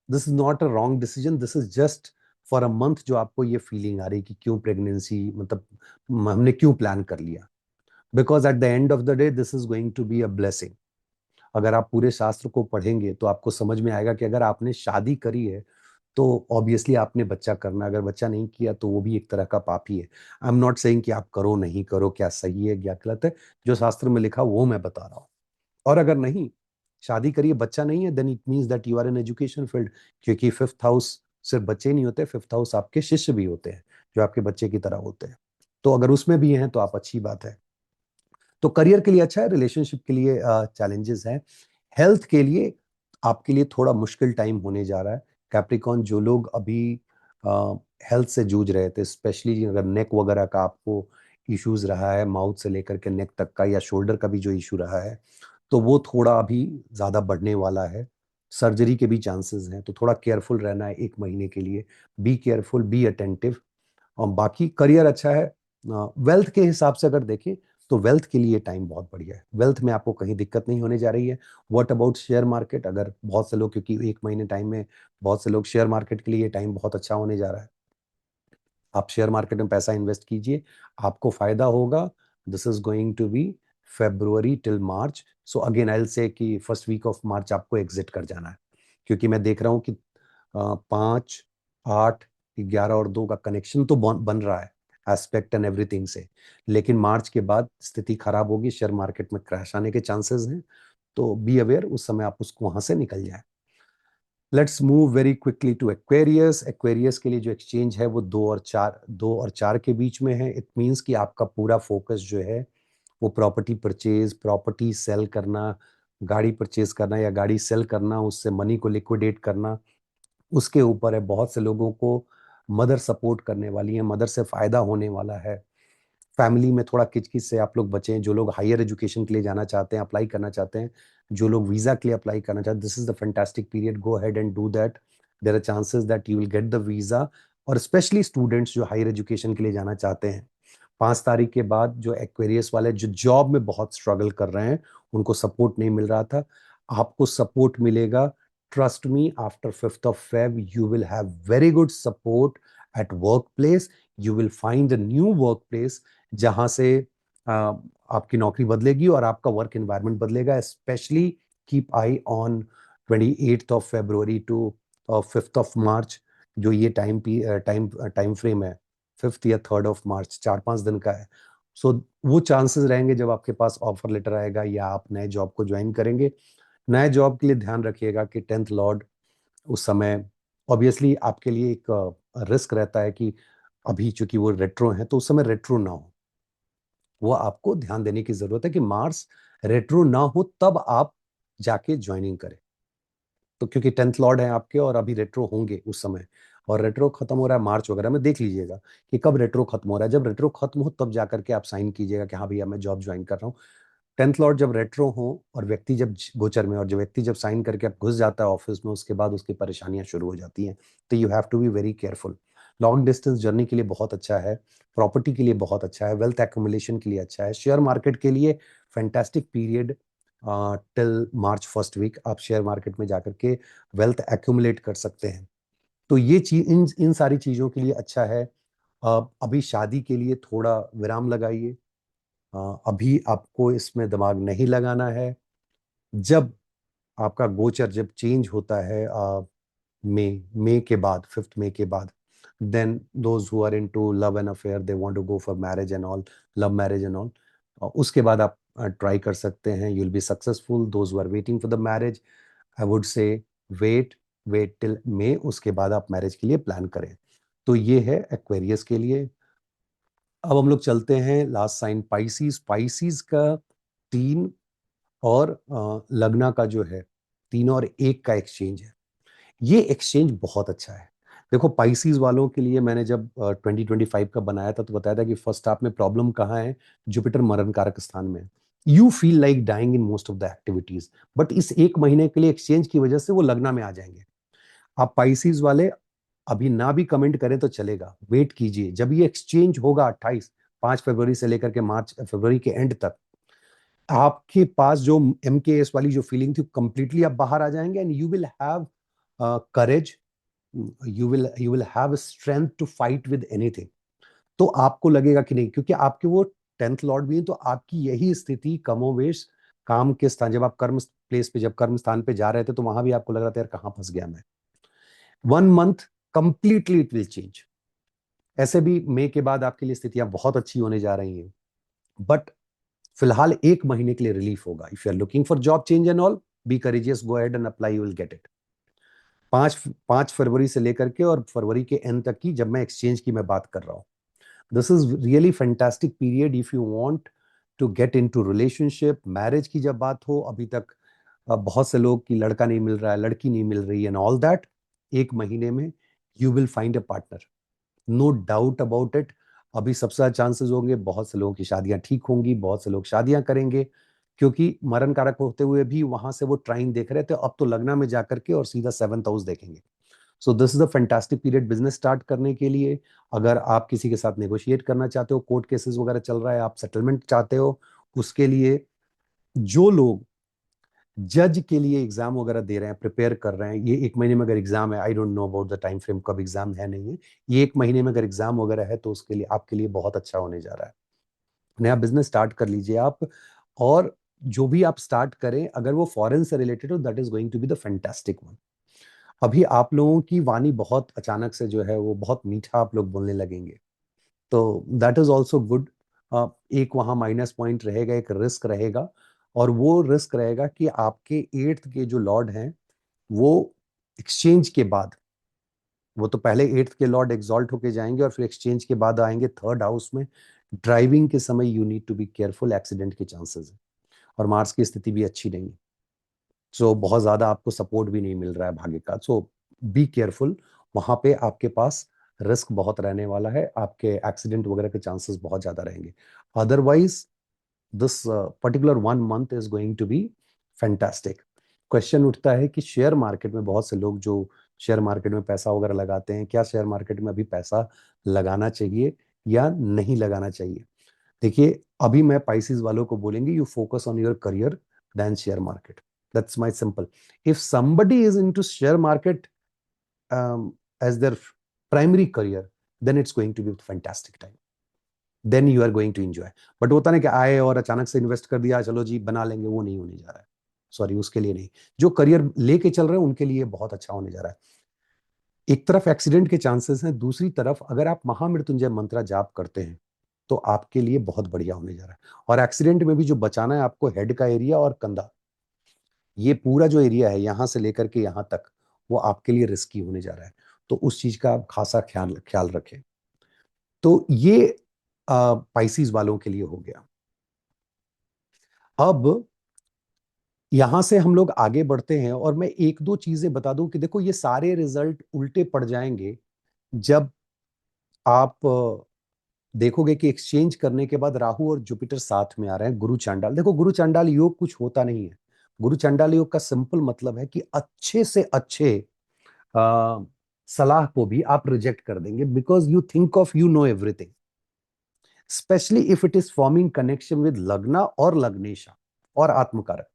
this is not a wrong decision, this is just for a month जो आपको ये फीलिंग आ रही कि क्यों प्रेगनेंसी, मतलब हमने क्यों प्लान कर लिया, because at the end of the day this is going to be a blessing. अगर आप पूरे शास्त्र को पढ़ेंगे तो आपको समझ में आएगा कि अगर आपने शादी करी है तो ऑब्वियसली आपने बच्चा करना, अगर बच्चा नहीं किया तो वो भी एक तरह का पाप ही है। आई एम नॉट सेइंग कि आप करो नहीं करो, क्या सही है क्या गलत है, जो शास्त्र में लिखा वो मैं बता रहा हूँ। और अगर नहीं शादी करिए, बच्चा नहीं है, then it means that you are in education field, क्योंकि फिफ्थ हाउस सिर्फ बच्चे नहीं होते, फिफ्थ हाउस आपके शिष्य भी होते हैं जो आपके बच्चे की तरह होते हैं। तो अगर उसमें भी हैं तो आप अच्छी बात है। तो करियर के लिए अच्छा है, रिलेशनशिप के लिए चैलेंजेस हैं, हेल्थ के लिए आपके लिए थोड़ा मुश्किल टाइम होने जा रहा है। कैप्रिकॉन, जो लोग अभी हेल्थ से जूझ रहे थे, स्पेशली अगर नेक वगैरह का आपको इश्यूज रहा है, माउथ से लेकर के नेक तक का, या शोल्डर का भी जो इशू रहा है, तो वो थोड़ा अभी ज्यादा बढ़ने वाला है। सर्जरी के भी चांसेस हैं, तो थोड़ा केयरफुल रहना है 1 महीने के लिए। Be careful, be attentive. और बाकी करियर अच्छा है। वेल्थ के हिसाब से अगर देखें तो वेल्थ के लिए टाइम बहुत बढ़िया है, वेल्थ में आपको कहीं दिक्कत नहीं होने जा रही है। व्हाट अबाउट शेयर मार्केट, अगर बहुत से लोग, क्योंकि 1 महीने टाइम में बहुत से लोग, शेयर मार्केट के लिए टाइम बहुत अच्छा होने जा रहा है। आप शेयर मार्केट में पैसा इन्वेस्ट कीजिए, आपको फायदा होगा। This is going to be February till March. So again I will say कि फर्स्ट वीक ऑफ मार्च आपको एग्जिट कर जाना है, क्योंकि मैं देख रहा हूँ कि 5, 8, 11 और 2 का कनेक्शन तो बन रहा है एस्पेक्ट एंड एवरीथिंग से, लेकिन मार्च के बाद स्थिति खराब होगी, शेयर मार्केट में क्रैश आने के चांसेस हैं। तो बी अवेयर, उस समय आप उसको वहां से निकल जाए। Let's move very quickly to Aquarius. Aquarius के लिए जो एक्सचेंज है वो 2 और 4 के बीच में है। इट मीन्स कि आपका पूरा फोकस जो है वो प्रॉपर्टी परचेज, प्रॉपर्टी सेल करना, गाड़ी परचेज करना या गाड़ी सेल करना, उससे मनी को लिक्विडेट करना, उसके ऊपर है। बहुत से लोगों को मदर सपोर्ट करने वाली है, मदर से फायदा होने वाला है। फैमिली में थोड़ा किचकिच से आप लोग बचें। जो लोग हायर एजुकेशन के लिए जाना चाहते हैं, अप्लाई करना चाहते हैं, जो लोग वीजा के लिए अप्लाई करना चाहते हैं, this is the fantastic period, go ahead and do that. There are chances that you will get the visa. और स्पेशली स्टूडेंट्स जो हायर एजुकेशन के लिए जाना चाहते हैं, 5 तारीख के बाद जो एक्वेरियस वाले जो जॉब में बहुत स्ट्रगल कर रहे हैं, उनको सपोर्ट नहीं मिल रहा था, आपको सपोर्ट मिलेगा। Trust me, after 5th of Feb you will have very good support at workplace. You will find a new workplace जहां से आपकी नौकरी बदलेगी और आपका वर्क एनवायरनमेंट बदलेगा। Specially keep eye on 28th of February to 5th of March, जो ये टाइम फ्रेम है, 5th या 3rd of March, 4-5 दिन का है। सो वो चांसेस रहेंगे जब आपके पास ऑफर लेटर आएगा या आप नए जॉब को ज्वाइन करेंगे। नए जॉब के लिए ध्यान रखिएगा कि 10th लॉर्ड उस समय, ऑब्वियसली आपके लिए एक रिस्क रहता है कि अभी चूंकि वो रेट्रो है तो उस समय रेट्रो ना हो, वो आपको ध्यान देने की जरूरत है कि मार्स रेट्रो ना हो तब आप जाके ज्वाइनिंग करें। तो क्योंकि 10th लॉर्ड है आपके और अभी रेट्रो होंगे उस समय, और रेट्रो खत्म हो रहा है मार्च वगैरह में, देख लीजिएगा कि कब रेट्रो खत्म हो रहा है। जब रेट्रो खत्म हो तब जाकर के आप साइन कीजिएगा कि हाँ भैया मैं जॉब ज्वाइन कर रहा हूँ। 10th लॉर्ड जब रेट्रो हो और व्यक्ति जब गोचर में, और जो व्यक्ति जब साइन करके अब घुस जाता है ऑफिस में, उसके बाद उसकी परेशानियां शुरू हो जाती हैं। तो you have to be very careful. Long distance journey के लिए बहुत अच्छा है, प्रॉपर्टी के लिए बहुत अच्छा है, वेल्थ एक्यूमुलेशन के लिए अच्छा है, शेयर मार्केट के लिए fantastic period. Till March first week आप शेयर मार्केट में जाकर के वेल्थ एक्यूमुलेट कर सकते हैं। तो ये चीज, इन इन सारी चीजों के लिए अच्छा है। अभी शादी के लिए थोड़ा विराम लगाइए। अभी आपको इसमें दिमाग नहीं लगाना है। जब आपका गोचर जब चेंज होता है मई के बाद, 5th मई के बाद, then those who are into love and affair, they want to go for marriage and all, love marriage and all, उसके बाद आप ट्राई कर सकते हैं, you will be successful. Those who are waiting for the marriage, I would say wait wait till May, उसके बाद आप marriage के लिए प्लान करें। तो ये है एक्वेरियस के लिए। अब हम लोग चलते हैं लास्ट साइन पाइसीज। पाइसीज का 3 और लग्ना का जो है, 3 और 1 का एक्सचेंज है। ये एक्सचेंज बहुत अच्छा है। देखो पाइसीज वालों के लिए मैंने जब 2025 का बनाया था तो बताया था कि फर्स्ट हाफ में प्रॉब्लम कहाँ है, जुपिटर मरण कारक स्थान में है। You feel like dying in most of the activities, but इस एक महीने के लिए एक्सचेंज की वजह से वो लगना में आ जाएंगे। आप पाइसिस वाले अभी ना भी कमेंट करें तो चलेगा, वेट कीजिए, जब ये एक्सचेंज होगा 5 फरवरी से लेकर के मार्च फरवरी के एंड तक, आपके पास जो MKS वाली जो फीलिंग थी कंप्लीटली आप बाहर आ जाएंगे, and you will have courage, you will have strength to fight with anything. तो आपको लगेगा कि नहीं, क्योंकि आपके वो 10th लॉर्ड भी है, तो आपकी यही स्थिति कमोवेश काम के स्थान, जब आप कर्म प्लेस पे, जब कर्म स्थान पे जा रहे थे, तो वहां भी आपको लग रहा था यार कहां फंस गया मैं। 1 month completely it will change. ऐसे भी मई के बाद आपके लिए स्थितियां बहुत अच्छी होने जा रही हैं, बट फिलहाल एक महीने के लिए रिलीफ होगा। If you are looking for job change and all, be courageous, go ahead and apply, you will get it. 5 फरवरी से लेकर के और फरवरी के एंड तक की जब मैं एक्सचेंज की मैं बात कर रहा हूं, this is really fantastic period if you want to get into relationship. Marriage की जब बात हो, अभी तक बहुत से लोग की लड़का नहीं मिल रहा है, लड़की नहीं मिल रही है एंड ऑल दैट, एक महीने में you will find a partner, no doubt about it. अभी सबसे ज्यादा चांसेस होंगे बहुत से लोगों की शादियां ठीक होंगी, बहुत से लोग शादियां करेंगे, क्योंकि मरण कारक होते हुए भी वहां से वो ट्राइन देख रहे थे, अब तो लगना में जाकर के और सीधा 7th हाउस देखेंगे। सो this is a fantastic period business start करने के लिए। अगर आप किसी के साथ नेगोशिएट करना चाहते हो, कोर्ट केसेस वगैरह चल रहा है, आप सेटलमेंट चाहते हो, उसके लिए जो लोग जज के लिए एग्जाम वगैरह दे रहे हैं, प्रिपेयर कर रहे हैं, ये एक महीने में अगर एग्जाम है, I don't know about the time frame कब एग्जाम है नहीं है, ये एक महीने में अगर एग्जाम वगैरह है तो उसके लिए आपके लिए बहुत अच्छा होने जा रहा है। नया बिजनेस स्टार्ट कर लीजिए आप, और जो भी आप स्टार्ट करें अगर वो फॉरेन से रिलेटेड हो, that is going to be the fantastic one. अभी आप लोगों की वाणी बहुत अचानक से जो है वो बहुत मीठा आप लोग बोलने लगेंगे, तो दैट इज ऑल्सो गुड। एक वहां माइनस पॉइंट रहेगा, एक रिस्क रहेगा, और वो रिस्क रहेगा कि आपके 8th के जो लॉर्ड हैं वो एक्सचेंज के बाद, वो तो पहले 8th के लॉर्ड एग्जॉल्ट होके जाएंगे और फिर एक्सचेंज के बाद आएंगे 3rd हाउस में। ड्राइविंग के समय you need to be careful, accident के चांसेस है, और मार्स की स्थिति भी अच्छी नहीं है, सो बहुत ज्यादा आपको सपोर्ट भी नहीं मिल रहा है भाग्य का, सो बी केयरफुल। वहां पे आपके पास रिस्क बहुत रहने वाला है, आपके एक्सीडेंट वगैरह के चांसेस बहुत ज्यादा रहेंगे। Otherwise this particular 1 month is going to be fantastic. Question उठता है कि शेयर मार्केट में बहुत से लोग जो शेयर मार्केट में पैसा वगैरह लगाते हैं, क्या शेयर मार्केट में अभी पैसा लगाना चाहिए या नहीं लगाना चाहिए? देखिए, अभी मैं पाइसिस वालों को बोलेंगे you focus on your career then share market, that's my simple. If somebody is into share market as their primary career, then it's going to be a fantastic time, then you are going to enjoy। But होता नहीं कि आए और अचानक से invest कर दिया, चलो जी बना लेंगे, वो नहीं होने जा रहा है, सॉरी उसके लिए नहीं। जो करियर लेके चल रहे हैं उनके लिए बहुत अच्छा होने जा रहा है। एक तरफ एक्सीडेंट के चांसेस हैं, दूसरी तरफ अगर आप महामृत्युंजय मंत्र जाप करते हैं तो आपके लिए बहुत बढ़िया होने जा रहा है। और एक्सीडेंट में भी जो बचाना है आपको, हेड का एरिया और कंधा, ये पूरा जो एरिया है यहां से लेकर के यहां तक, वो आपके लिए रिस्की होने जा रहा है, तो उस चीज का आप खासा ख्याल ख्याल रखें। तो ये पाइसिस वालों के लिए हो गया। अब यहां से हम लोग आगे बढ़ते हैं, और मैं एक दो चीजें बता दूं कि देखो ये सारे रिजल्ट उल्टे पड़ जाएंगे जब आप देखोगे कि एक्सचेंज करने के बाद राहु और जुपिटर साथ में आ रहे हैं, गुरु चांडाल। देखो गुरु चांडाल योग कुछ होता नहीं है, गुरु चांडाल योग का सिंपल मतलब है कि अच्छे से अच्छे आ, सलाह को भी आप रिजेक्ट कर देंगे, because you think of you know everything, specially if it is forming connection with लग्ना और लग्नेशा और आत्मकारक।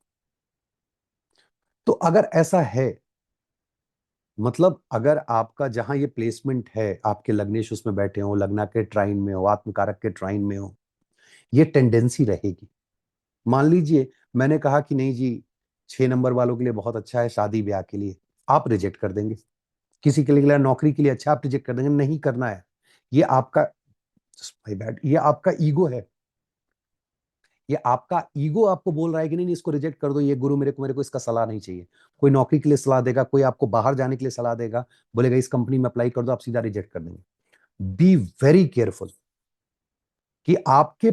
तो अगर ऐसा है, मतलब अगर आपका जहां ये प्लेसमेंट है, आपके लग्नेश उसमें बैठे हो, लग्ना के ट्राइन में हो, आत्मकारक के ट्राइन में हो, ये टेंडेंसी रहेगी। मान लीजिए मैंने कहा कि नहीं जी 6 नंबर वालों के लिए बहुत अच्छा है शादी ब्याह के लिए, आप रिजेक्ट कर देंगे। किसी के लिए नौकरी के लिए अच्छा, आप रिजेक्ट कर देंगे, नहीं करना है। ये आपका, भाई बैड, ये आपका ईगो है, ये आपका ईगो आपको बोल रहा है कि नहीं नहीं इसको रिजेक्ट कर दो, ये गुरु मेरे को इसका सलाह नहीं चाहिए। कोई नौकरी के लिए सलाह देगा, कोई आपको बाहर जाने के लिए सलाह देगा, बोलेगा इस कंपनी में अप्लाई कर दो, आप सीधा रिजेक्ट कर देंगे। बी वेरी केयरफुल कि आपके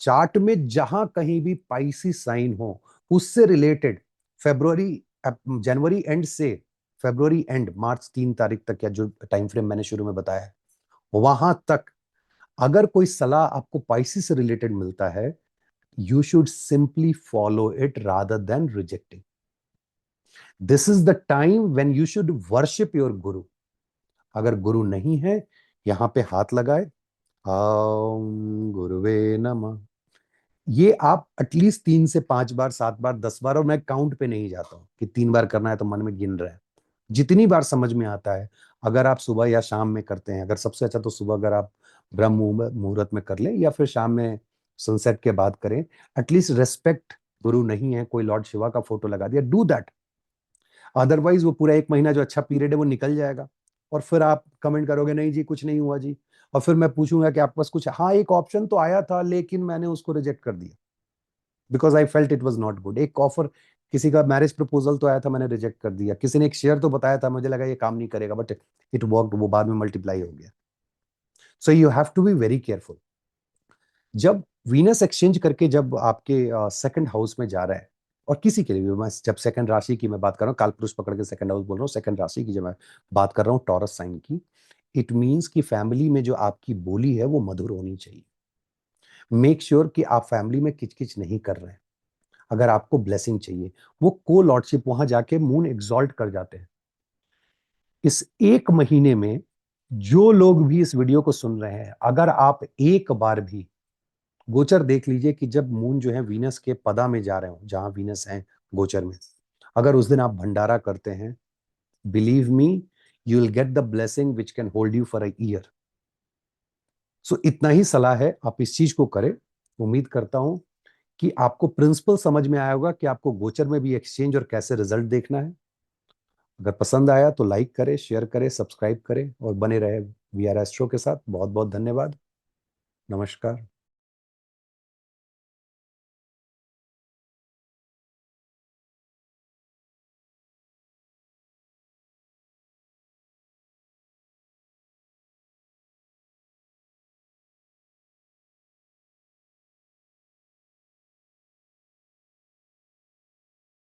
चार्ट में जहां कहीं भी पाइसिस साइन हो, उससे रिलेटेड फरवरी जनवरी एंड से फरवरी एंड मार्च 3 तारीख तक, या जो टाइम फ्रेम मैंने शुरू में बताया है, वहां तक अगर कोई सलाह आपको पाइसिस से रिलेटेड मिलता है, You should simply follow it rather than rejecting. This is the time when you should worship your guru. अगर गुरु नहीं है, यहां पे हाथ लगाए, ओम गुरुवे नमः। ये आप एटलीस्ट 3 से 5 बार, 7 बार, 10 बार, और मैं काउंट पे नहीं जाता हूं कि 3 बार करना है तो मन में गिन रहा है। जितनी बार समझ में आता है, अगर आप सुबह या शाम में करते हैं, अगर सबसे अच्छा तो सुबह अगर आप ब्रह्म मुहूर्त में कर ले, या फिर शाम में सनसेट के बाद करें। एटलीस्ट रेस्पेक्ट, गुरु नहीं है, कोई लॉर्ड शिवा का फोटो लगा दिया, डू दैट। अदरवाइज वो पूरा 1 महीना जो अच्छा पीरियड है वो निकल जाएगा, और फिर आप कमेंट करोगे नहीं जी कुछ नहीं हुआ जी, और फिर मैं पूछूंगा कि आपके पास कुछ, हाँ एक ऑप्शन तो आया था लेकिन मैंने उसको रिजेक्ट कर दिया because I felt it was not good. एक ऑफर, किसी का मैरिज प्रपोजल तो आया था, मैंने रिजेक्ट कर दिया। किसी ने एक शेयर तो बताया था, मुझे लगा ये काम नहीं करेगा, बट इट वर्कड, वो बाद में मल्टीप्लाई हो गया। So you have to be very careful. जब वीनस एक्सचेंज करके जब आपके सेकंड हाउस में जा रहा है, और किसी के लिए भी, मैं जब सेकंड राशि की मैं बात कर रहा हूँ, काल पुरुष पकड़ के सेकंड हाउस बोल रहा हूँ, सेकंड राशि की जब मैं बात कर रहा हूँ, टॉरस साइन की, इट मीन्स कि फैमिली में जो आपकी बोली है वो मधुर होनी चाहिए। मेक श्योर कि आप फैमिली में किचकिच नहीं कर रहे हैं। अगर आपको ब्लेसिंग चाहिए, वो को लॉर्डशिप वहां जाके मून एग्जॉल्ट कर जाते हैं। इस 1 महीने में जो लोग भी इस वीडियो को सुन रहे हैं, अगर आप एक बार भी गोचर देख लीजिए कि जब मून जो है वीनस के पदा में जा रहे हो, जहां वीनस है गोचर में, अगर उस दिन आप भंडारा करते हैं, believe me, you will get the blessing which can hold you for a year. So इतना ही सलाह है, आप इस चीज को करें। उम्मीद करता हूं कि आपको प्रिंसिपल समझ में आया होगा कि आपको गोचर में भी एक्सचेंज और कैसे रिजल्ट देखना है। अगर पसंद आया तो लाइक करें, शेयर करें, सब्सक्राइब करें, और बने रहे वी आर एस्ट्रो के साथ। बहुत बहुत धन्यवाद। नमस्कार।